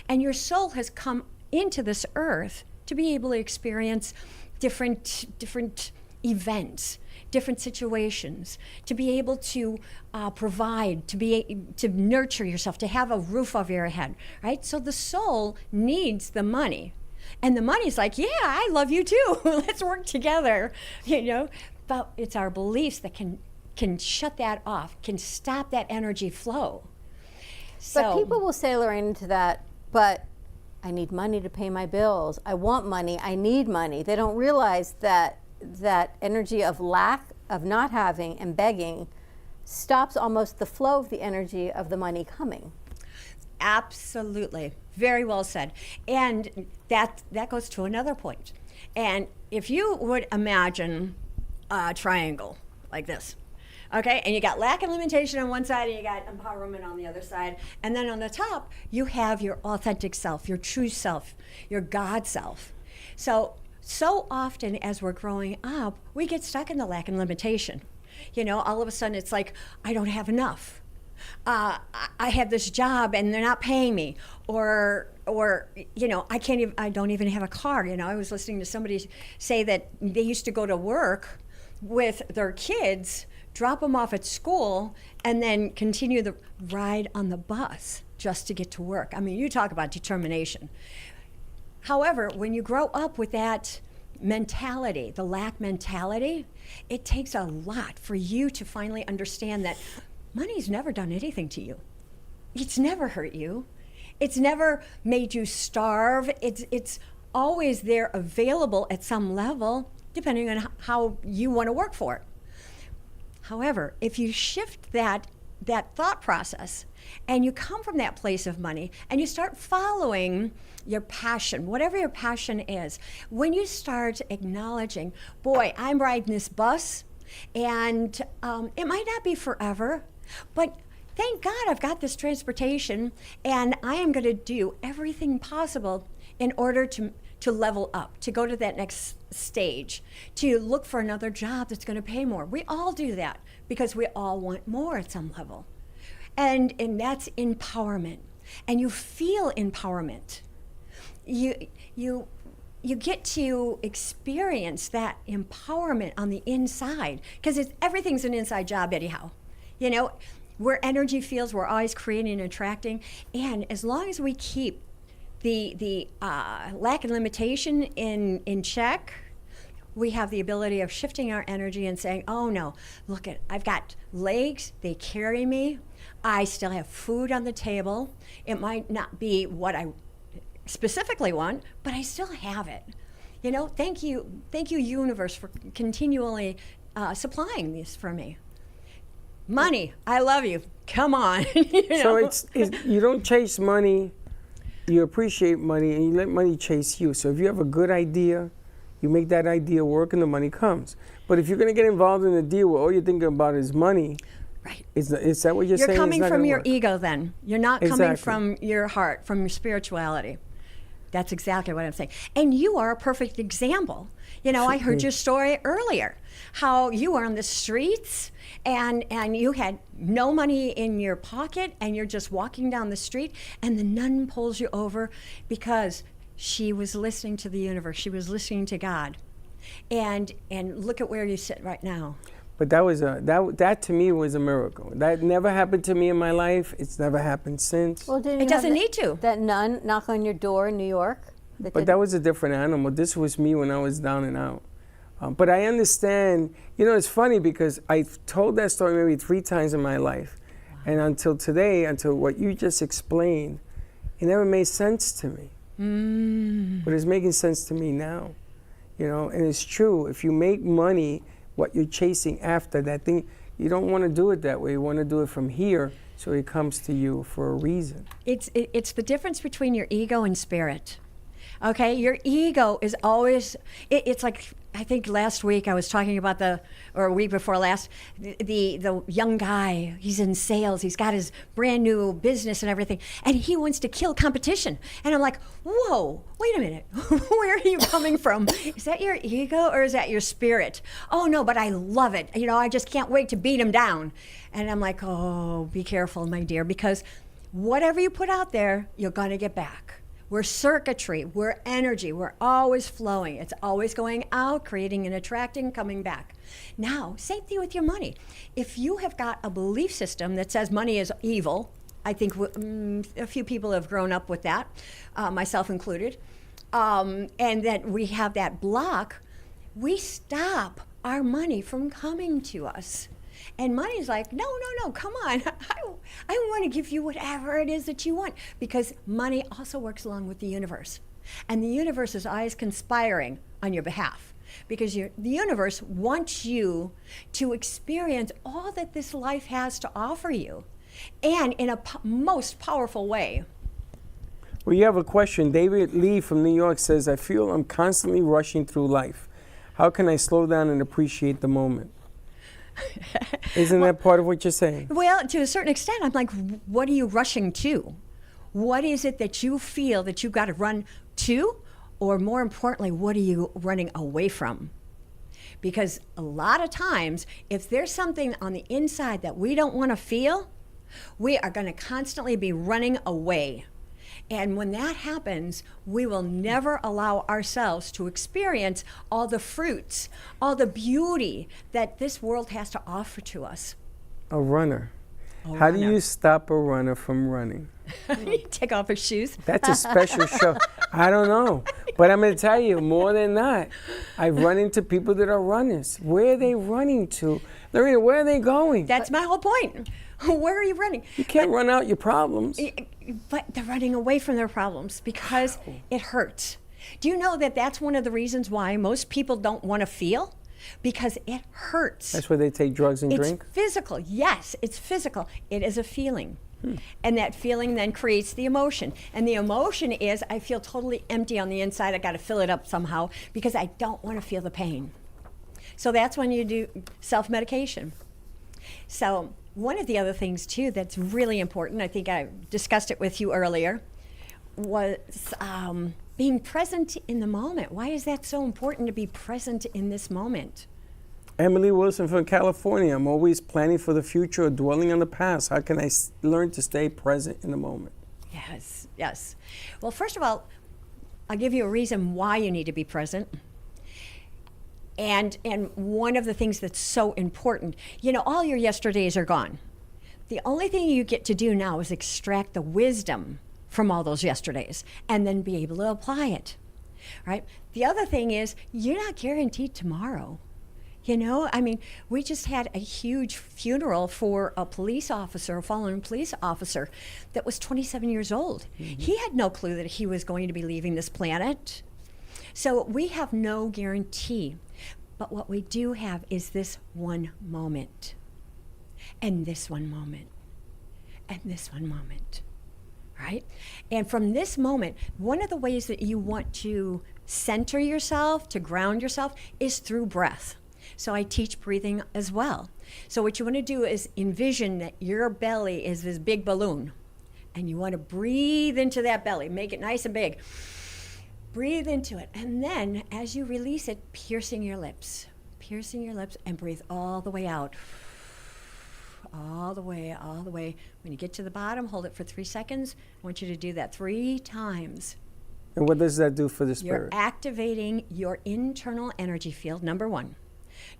And your soul has come into this earth to be able to experience different events, different situations, to be able to provide, to nurture yourself, to have a roof over your head, right? So the soul needs the money. And the money's like, yeah, I love you too. Let's work together, you know? But it's our beliefs that can shut that off, can stop that energy flow. But people will say, Lorraine, to that, but I need money to pay my bills. I want money. I need money. They don't realize that energy of lack, of not having, and begging stops almost the flow of the energy of the money coming. Absolutely. Very well said. And that goes to another point. And if you would imagine a triangle like this, okay, and you got lack and limitation on one side and you got empowerment on the other side, and then on the top you have your authentic self, your true self, your God self. So often as we're growing up, we get stuck in the lack and limitation. You know, all of a sudden it's like, I don't have enough. I have this job and they're not paying me, or you know, I don't even have a car. You know, I was listening to somebody say that they used to go to work with their kids, drop them off at school, and then continue the ride on the bus just to get to work. I mean, you talk about determination. However, when you grow up with that mentality, the lack mentality, it takes a lot for you to finally understand that money's never done anything to you. It's never hurt you. It's never made you starve. It's always there available at some level, depending on how you want to work for it. However, if you shift that thought process and you come from that place of money and you start following your passion, whatever your passion is, when you start acknowledging, boy, I'm riding this bus and it might not be forever, but thank God I've got this transportation and I am going to do everything possible in order to level up, to go to that next stage, to look for another job that's going to pay more. We all do that because we all want more at some level. And that's empowerment. And you feel empowerment. You get to experience that empowerment on the inside, because everything's an inside job anyhow. You know, we're energy fields, we're always creating and attracting, and as long as we keep the lack and limitation in check, we have the ability of shifting our energy and saying, oh no, look I've got legs, they carry me, I still have food on the table. It might not be what I specifically want, but I still have it. You know, thank you universe for continually supplying this for me. Money, I love you, come on. You know? So you don't chase money, you appreciate money, and you let money chase you. So if you have a good idea, you make that idea work and the money comes. But if you're going to get involved in a deal where all you're thinking about is money, right? Is that what you're saying? You're coming from your ego then. You're not coming Exactly. from your heart, from your spirituality. That's exactly what I'm saying. And you are a perfect example. You know, I heard your story earlier, how you were on the streets and you had no money in your pocket and you're just walking down the street and the nun pulls you over because she was listening to the universe. She was listening to God. And look at where you sit right now. But that to me was a miracle. That never happened to me in my life. It's never happened since. Well, It doesn't need to. That nun knock on your door in New York? But that was a different animal. This was me when I was down and out. But I understand, you know, it's funny because I've told that story maybe 3 times in my life. Wow. And until today, until what you just explained, it never made sense to me. But it's making sense to me now. You know, and it's true. If you make money, what you're chasing after, that thing, you don't want to do it that way. You want to do it from here So it comes to you for a reason. It's the difference between your ego and spirit. Okay, your ego is always, it's like, I think last week I was talking about or a week before last, the young guy, he's in sales, he's got his brand new business and everything, and he wants to kill competition. And I'm like, whoa, wait a minute, where are you coming from? Is that your ego or is that your spirit? Oh no, but I love it. You know, I just can't wait to beat him down. And I'm like, oh, be careful, my dear, because whatever you put out there, you're gonna get back. We're circuitry, we're energy, we're always flowing. It's always going out, creating and attracting, coming back. Now, same thing with your money. If you have got a belief system that says money is evil, I think a few people have grown up with that, myself included, and that we have that block, we stop our money from coming to us. And money's like, no, come on. I want to give you whatever it is that you want, because money also works along with the universe. And the universe is always conspiring on your behalf, because the universe wants you to experience all that this life has to offer you, and in a most powerful way. Well, you have a question. David Lee from New York says, I feel I'm constantly rushing through life. How can I slow down and appreciate the moment? Isn't that part of what you're saying? Well, to a certain extent, I'm like, what are you rushing to? What is it that you feel that you've got to run to? Or more importantly, what are you running away from? Because a lot of times, if there's something on the inside that we don't want to feel, we are going to constantly be running away. And when that happens, we will never allow ourselves to experience all the fruits, all the beauty that this world has to offer to us. A runner. How do you stop a runner from running? Take off his shoes. That's a special show. I don't know. But I'm going to tell you, more than that, I've run into people that are runners. Where are they running to? Laurina, where are they going? That's my whole point. Where are you running? You can't run out your problems. But they're running away from their problems because it hurts. Do you know that that's one of the reasons why most people don't want to feel? Because it hurts. That's why they take drugs and drink? It's physical. Yes, it's physical. It is a feeling. And that feeling then creates the emotion. And the emotion is, I feel totally empty on the inside. I got to fill it up somehow because I don't want to feel the pain. So that's when you do self-medication. So one of the other things, too, that's really important, I think I discussed it with you earlier, was being present in the moment. Why is that so important to be present in this moment? Emily Wilson from California. I'm always planning for the future or dwelling on the past. How can I learn to stay present in the moment? Yes, yes. Well, first of all, I'll give you a reason why you need to be present. And one of the things that's so important, you know, all your yesterdays are gone. The only thing you get to do now is extract the wisdom from all those yesterdays and then be able to apply it, right? The other thing is you're not guaranteed tomorrow. You know, I mean, we just had a huge funeral for a police officer, a fallen police officer that was 27 years old. Mm-hmm. He had no clue that he was going to be leaving this planet. So we have no guarantee. But what we do have is this one moment, and this one moment, and this one moment, right? And from this moment, one of the ways that you want to center yourself, to ground yourself, is through breath. So I teach breathing as well. So what you want to do is envision that your belly is this big balloon, and you want to breathe into that belly, make it nice and big. Breathe into it, and then as you release it, piercing your lips, and breathe all the way out. All the way, all the way. When you get to the bottom, hold it for 3 seconds. I want you to do that 3 times. And what does that do for the spirit? You're activating your internal energy field, number 1.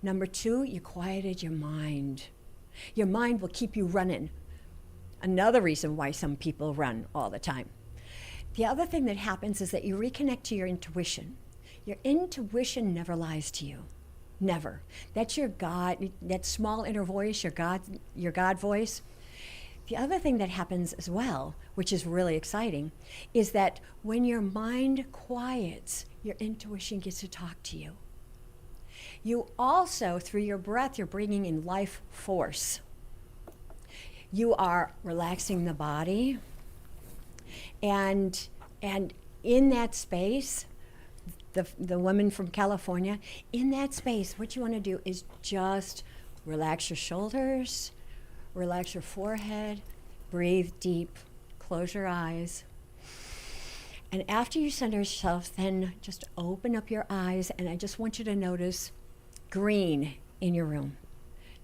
Number 2, you quieted your mind. Your mind will keep you running. Another reason why some people run all the time. The other thing that happens is that you reconnect to your intuition. Your intuition never lies to you. Never. That's your God, that small inner voice, your God voice. The other thing that happens as well, which is really exciting, is that when your mind quiets, your intuition gets to talk to you. You also, through your breath, you're bringing in life force. You are relaxing the body. And in that space, the woman from California, in that space, what you want to do is just relax your shoulders, relax your forehead, breathe deep, close your eyes. And after you center yourself, then just open up your eyes, and I just want you to notice green in your room.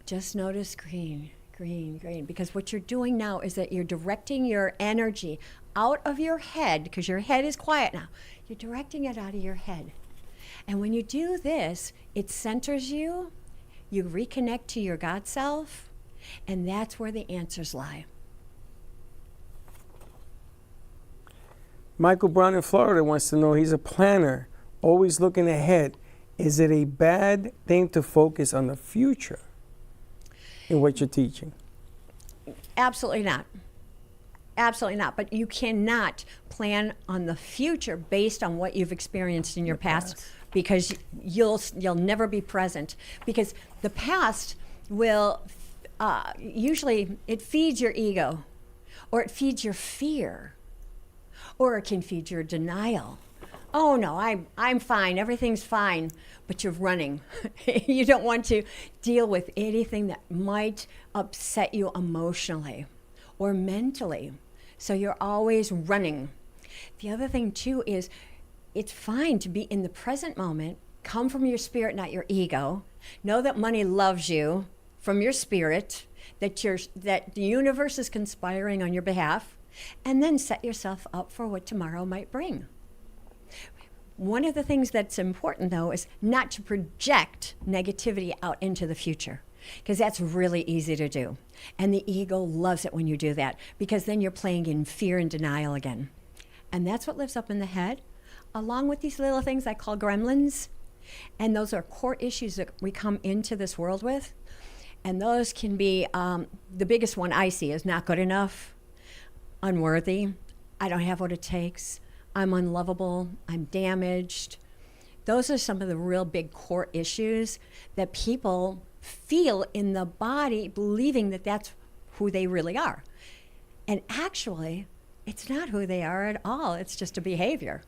Just notice green, green, green, because what you're doing now is that you're directing your energy out of your head, because your head is quiet now. You're directing it out of your head. And when you do this, it centers you, you reconnect to your God self, and that's where the answers lie. Michael Brown in Florida wants to know, he's a planner, always looking ahead. Is it a bad thing to focus on the future in what you're teaching? Absolutely not. Absolutely not. But you cannot plan on the future based on what you've experienced in your past, because you'll never be present. Because the past will usually, it feeds your ego, or it feeds your fear, or it can feed your denial. Oh no, I'm fine, everything's fine, but you're running. You don't want to deal with anything that might upset you emotionally or mentally. So you're always running. The other thing too is it's fine to be in the present moment, come from your spirit, not your ego. Know that money loves you from your spirit, that the universe is conspiring on your behalf, and then set yourself up for what tomorrow might bring. One of the things that's important, though, is not to project negativity out into the future, because that's really easy to do. And the ego loves it when you do that, because then you're playing in fear and denial again. And that's what lives up in the head, along with these little things I call gremlins. And those are core issues that we come into this world with. And those can be, the biggest one I see is not good enough, unworthy, I don't have what it takes, I'm unlovable, I'm damaged. Those are some of the real big core issues that people feel in the body, believing that that's who they really are. And actually, it's not who they are at all. It's just a behavior.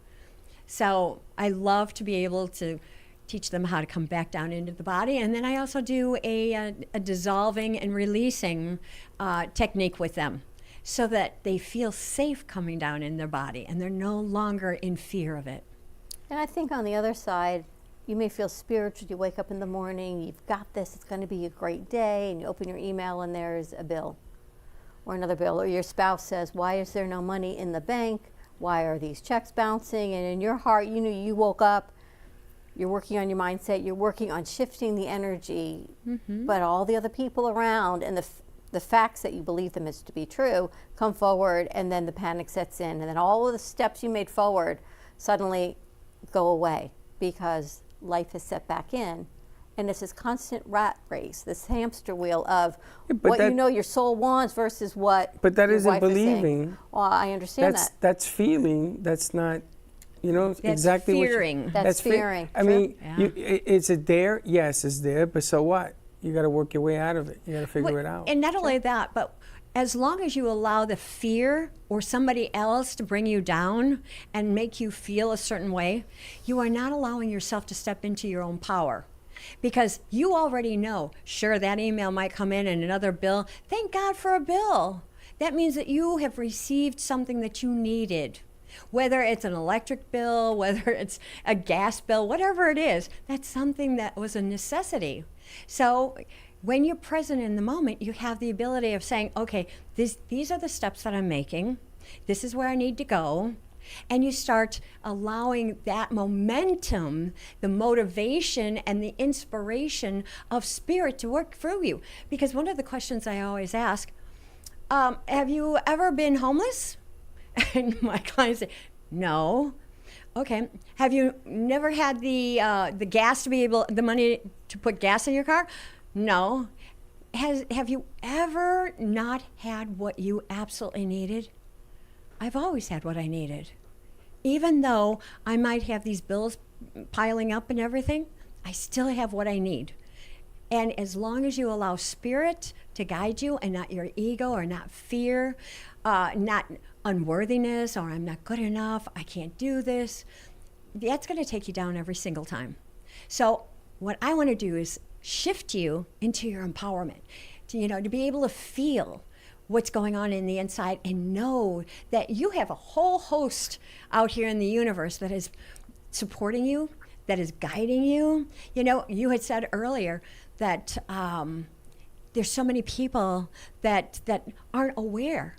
So I love to be able to teach them how to come back down into the body. And then I also do a dissolving and releasing technique with them, so that they feel safe coming down in their body and they're no longer in fear of it. And I think on the other side, you may feel spiritual. You wake up in the morning, you've got this, it's going to be a great day, and you open your email and there's a bill or another bill, or your spouse says, why is there no money in the bank? Why are these checks bouncing? And in your heart, you know, you woke up, you're working on your mindset, you're working on shifting the energy, but all the other people around and the facts that you believe them as to be true come forward, and then the panic sets in, and then all of the steps you made forward suddenly go away because life is set back in. And it's this constant rat race, this hamster wheel of what you know your soul wants versus what But that your isn't wife is saying. believing. Well, I understand that. That's feeling. That's not, you know, That's exactly fearing. That's fearing. I mean, is it there? Yes, it's there, but so what? You got to work your way out of it. You got to figure it out. And not only that, but as long as you allow the fear or somebody else to bring you down and make you feel a certain way, you are not allowing yourself to step into your own power. Because you already know, sure, that email might come in and another bill. Thank God for a bill. That means that you have received something that you needed. Whether it's an electric bill, whether it's a gas bill, whatever it is, that's something that was a necessity. So when you're present in the moment, you have the ability of saying, okay, these are the steps that I'm making. This is where I need to go. And you start allowing that momentum, the motivation and the inspiration of spirit to work through you. Because one of the questions I always ask, have you ever been homeless? And my clients say, no. Okay. Have you never had the gas to be able, the money to put gas in your car? No. Have you ever not had what you absolutely needed? I've always had what I needed. Even though I might have these bills piling up and everything, I still have what I need. And as long as you allow spirit to guide you and not your ego or not fear, not unworthiness or I'm not good enough, I can't do this, that's going to take you down every single time. So what I want to do is shift you into your empowerment, to be able to feel what's going on in the inside and know that you have a whole host out here in the universe that is supporting you, that is guiding you. You had said earlier that there's so many people that aren't aware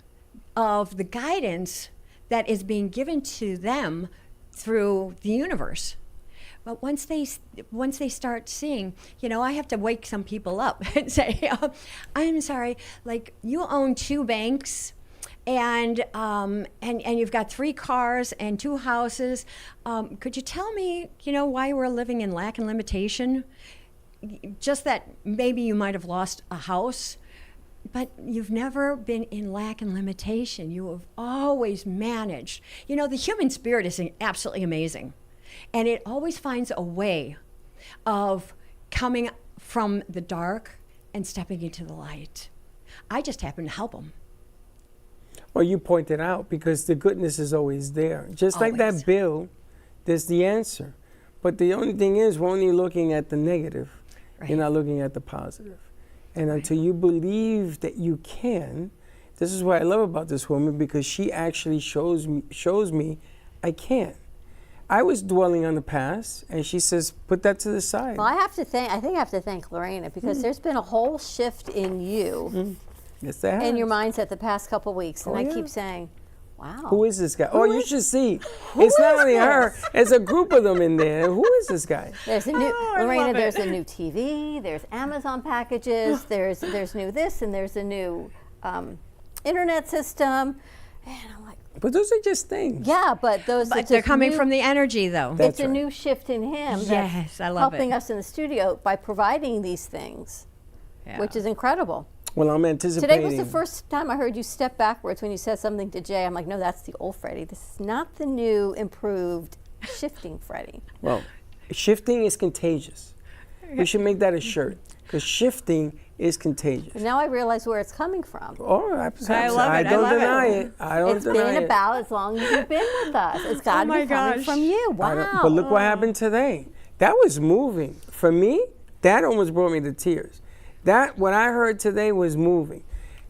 of the guidance that is being given to them through the universe. But once they start seeing, I have to wake some people up and say, I'm sorry, like you own 2 banks and you've got 3 cars and 2 houses. Could you tell me, why we're living in lack and limitation? Just that maybe you might have lost a house, but you've never been in lack and limitation. You have always managed. The human spirit is absolutely amazing. And it always finds a way of coming from the dark and stepping into the light. I just happen to help them. Well, you pointed out, because the goodness is always there. Just always. Like that bill, there's the answer. But the only thing is, we're only looking at the negative. Right. You're not looking at the positive. And until you believe that you can, this is what I love about this woman, because she actually shows me I can. I was dwelling on the past, and she says, put that to the side. Well, I think I have to thank Laurina, because there's been a whole shift in you. Yes, there has. In your mindset the past couple weeks. And I keep saying, wow. Who is this guy? You should see. It's not only her. It's a group of them in there. Who is this guy? There's a new, Laurina, there's a new TV. There's Amazon packages. There's new this, and there's a new internet system. And I'm like, but those are just things. Yeah, but they're coming from the energy, though. It's a new shift in him. Yes, I love helping us in the studio by providing these things, which is incredible. Well, I'm anticipating. Today was the first time I heard you step backwards when you said something to Jay. I'm like, no, that's the old Freddy. This is not the new, improved, shifting Freddy. Well, shifting is contagious. We should make that a shirt, because shifting is contagious. And now I realize where it's coming from. Oh, I don't deny it. I don't deny it. It's been about as long as you've been with us. It's got to be coming from you. Wow. But look what happened today. That was moving. For me, that almost brought me to tears. What I heard today was moving.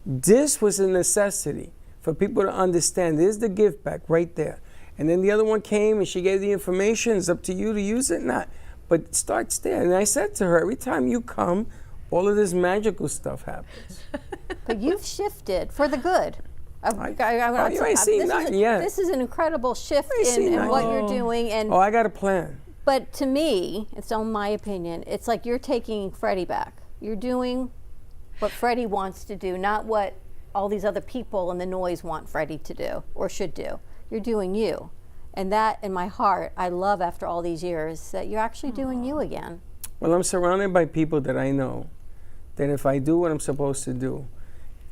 This was a necessity for people to understand. There's the gift back right there. And then the other one came and she gave the information. It's up to you to use it or not. But it starts there. And I said to her, every time you come, all of this magical stuff happens. But you've shifted for the good. You ain't seen nothing yet. This is an incredible shift in what you're doing. And I got a plan. But to me, it's on my opinion, it's like you're taking Freddie back. You're doing what Freddie wants to do, not what all these other people in the noise want Freddie to do or should do. You're doing you. And that, in my heart, I love after all these years that you're actually doing you again. Well, I'm surrounded by people that I know that if I do what I'm supposed to do,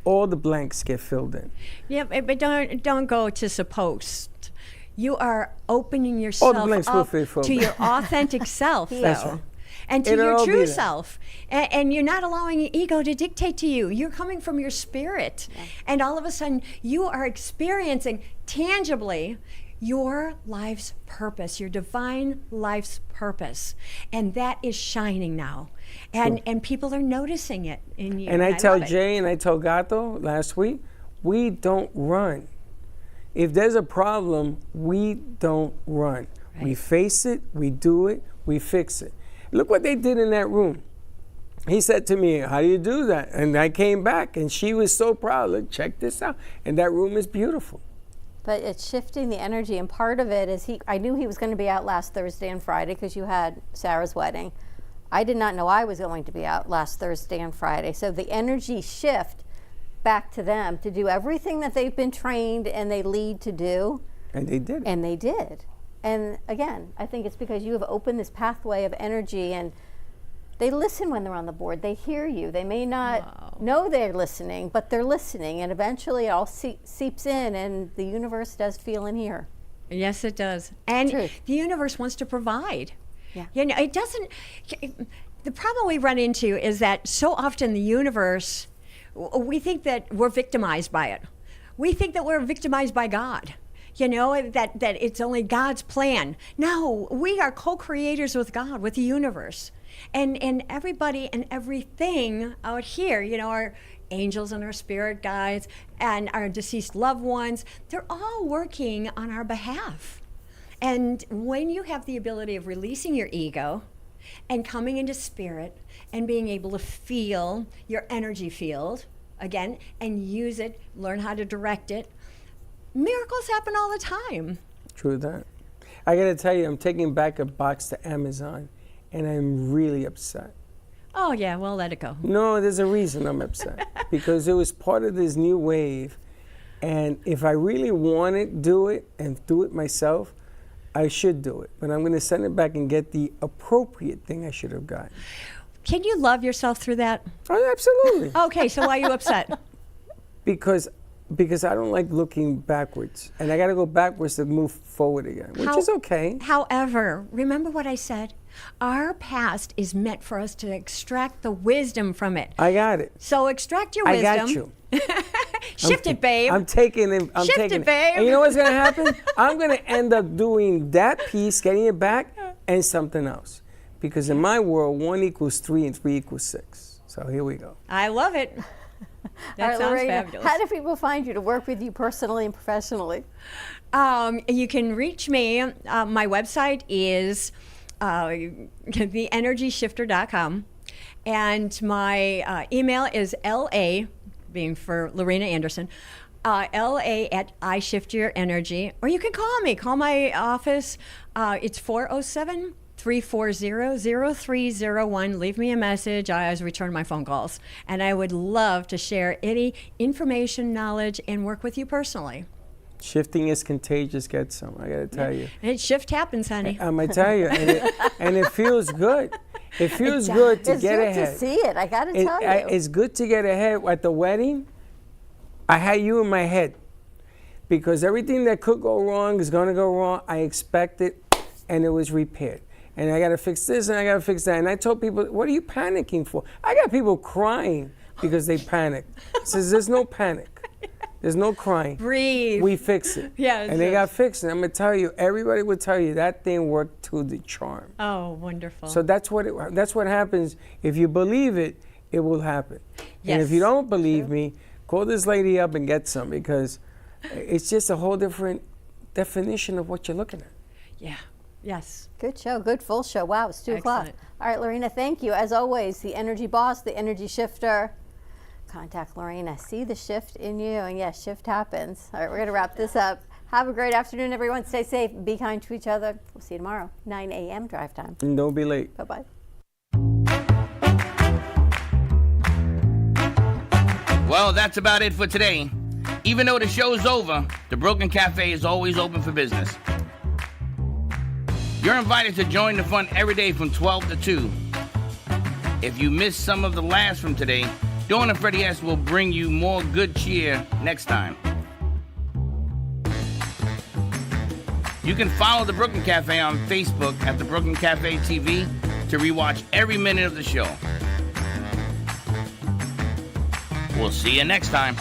all the blanks get filled in. Yeah, but don't go to supposed. You are opening yourself up to your authentic self. That's right. And to your true self. And you're not allowing your ego to dictate to you. You're coming from your spirit. Yeah. And all of a sudden, you are experiencing tangibly your life's purpose, your divine life's purpose. And that is shining now. And people are noticing it in you. And I tell Jay and I tell Gato last week, we don't run. If there's a problem, we don't run. Right. We face it, we do it, we fix it. Look what they did in that room. He said to me, how do you do that? And I came back and she was so proud. Look, check this out. And that room is beautiful. But it's shifting the energy, and part of it is I knew he was going to be out last Thursday and Friday because you had Sarah's wedding. I did not know I was going to be out last Thursday and Friday. So the energy shift back to them to do everything that they've been trained and they lead to do. And they did. And they did. And again, I think it's because you have opened this pathway of energy, and they listen when they're on the board. They hear you. They may not know they're listening, but they're listening. And eventually it all seeps in, and the universe does feel and hear. Yes, it does. And the universe wants to provide. Yeah. You know, it doesn't. the problem we run into is that so often the universe, we think that we're victimized by it. We think that we're victimized by God. You know, that it's only God's plan. No, we are co-creators with God, with the universe. And everybody and everything out here, you know, our angels and our spirit guides and our deceased loved ones, they're all working on our behalf. And when you have the ability of releasing your ego and coming into spirit and being able to feel your energy field, again, and use it, learn how to direct it, miracles happen all the time. True that. I gotta tell you, I'm taking back a box to Amazon, and I'm really upset. Oh yeah, well, let it go. No, there's a reason I'm upset. Because it was part of this new wave, and if I really want to do it and do it myself, I should do it. But I'm gonna send it back and get the appropriate thing I should have gotten. Can you love yourself through that? Oh, absolutely. Okay, so why are you upset? Because I don't like looking backwards, and I got to go backwards to move forward again, which is okay. However, remember what I said? Our past is meant for us to extract the wisdom from it. I got it. So extract your wisdom. I got you. Shift it, babe. I'm taking it. Shift it, babe. And you know what's going to happen? I'm going to end up doing that piece, getting it back, and something else. Because in my world, 1 equals 3 and 3 equals 6. So here we go. I love it. That sounds Laurina, fabulous. how do people find you to work with you personally and professionally? You can reach me. My website is theenergyshifter.com. And my email is LA, being for Laurina Anderson, LA@iShiftYourEnergy. Or you can call me. Call my office. It's 407-340-0301. Leave me a message. I always return my phone calls. And I would love to share any information, knowledge, and work with you personally. Shifting is contagious, get some, I got to tell you. And shift happens, honey. I'm going to tell you. And it feels good. It feels good to get ahead. It's good to see it, I got to tell you. It's good to get ahead. At the wedding, I had you in my head. Because everything that could go wrong is going to go wrong. I expected, and it was repaired. And I got to fix this, and I got to fix that. And I told people, what are you panicking for? I got people crying because they panicked. Says, there's no panic. There's no crying. Breathe. We fix it. Yeah. And they got fixed. And I'm going to tell you, everybody would tell you that thing worked to the charm. Oh, wonderful. So that's what happens. If you believe it, it will happen. Yes. And if you don't believe me, call this lady up and get some, because it's just a whole different definition of what you're looking at. Yeah. Yes. Good show, good full show. Wow, it's 2 o'clock. All right, Laurina, thank you. As always, the energy boss, the energy shifter. Contact Laurina. See the shift in you, and yes, shift happens. All right, we're going to wrap this up. Have a great afternoon, everyone. Stay safe. Be kind to each other. We'll see you tomorrow, 9 a.m. drive time. And don't be late. Bye-bye. Well, that's about it for today. Even though the show's over, the Broken Cafe is always open for business. You're invited to join the fun every day from 12 to 2. If you missed some of the laughs from today, Dawn and Freddy S will bring you more good cheer next time. You can follow the Brooklyn Cafe on Facebook at the Brooklyn Cafe TV to rewatch every minute of the show. We'll see you next time.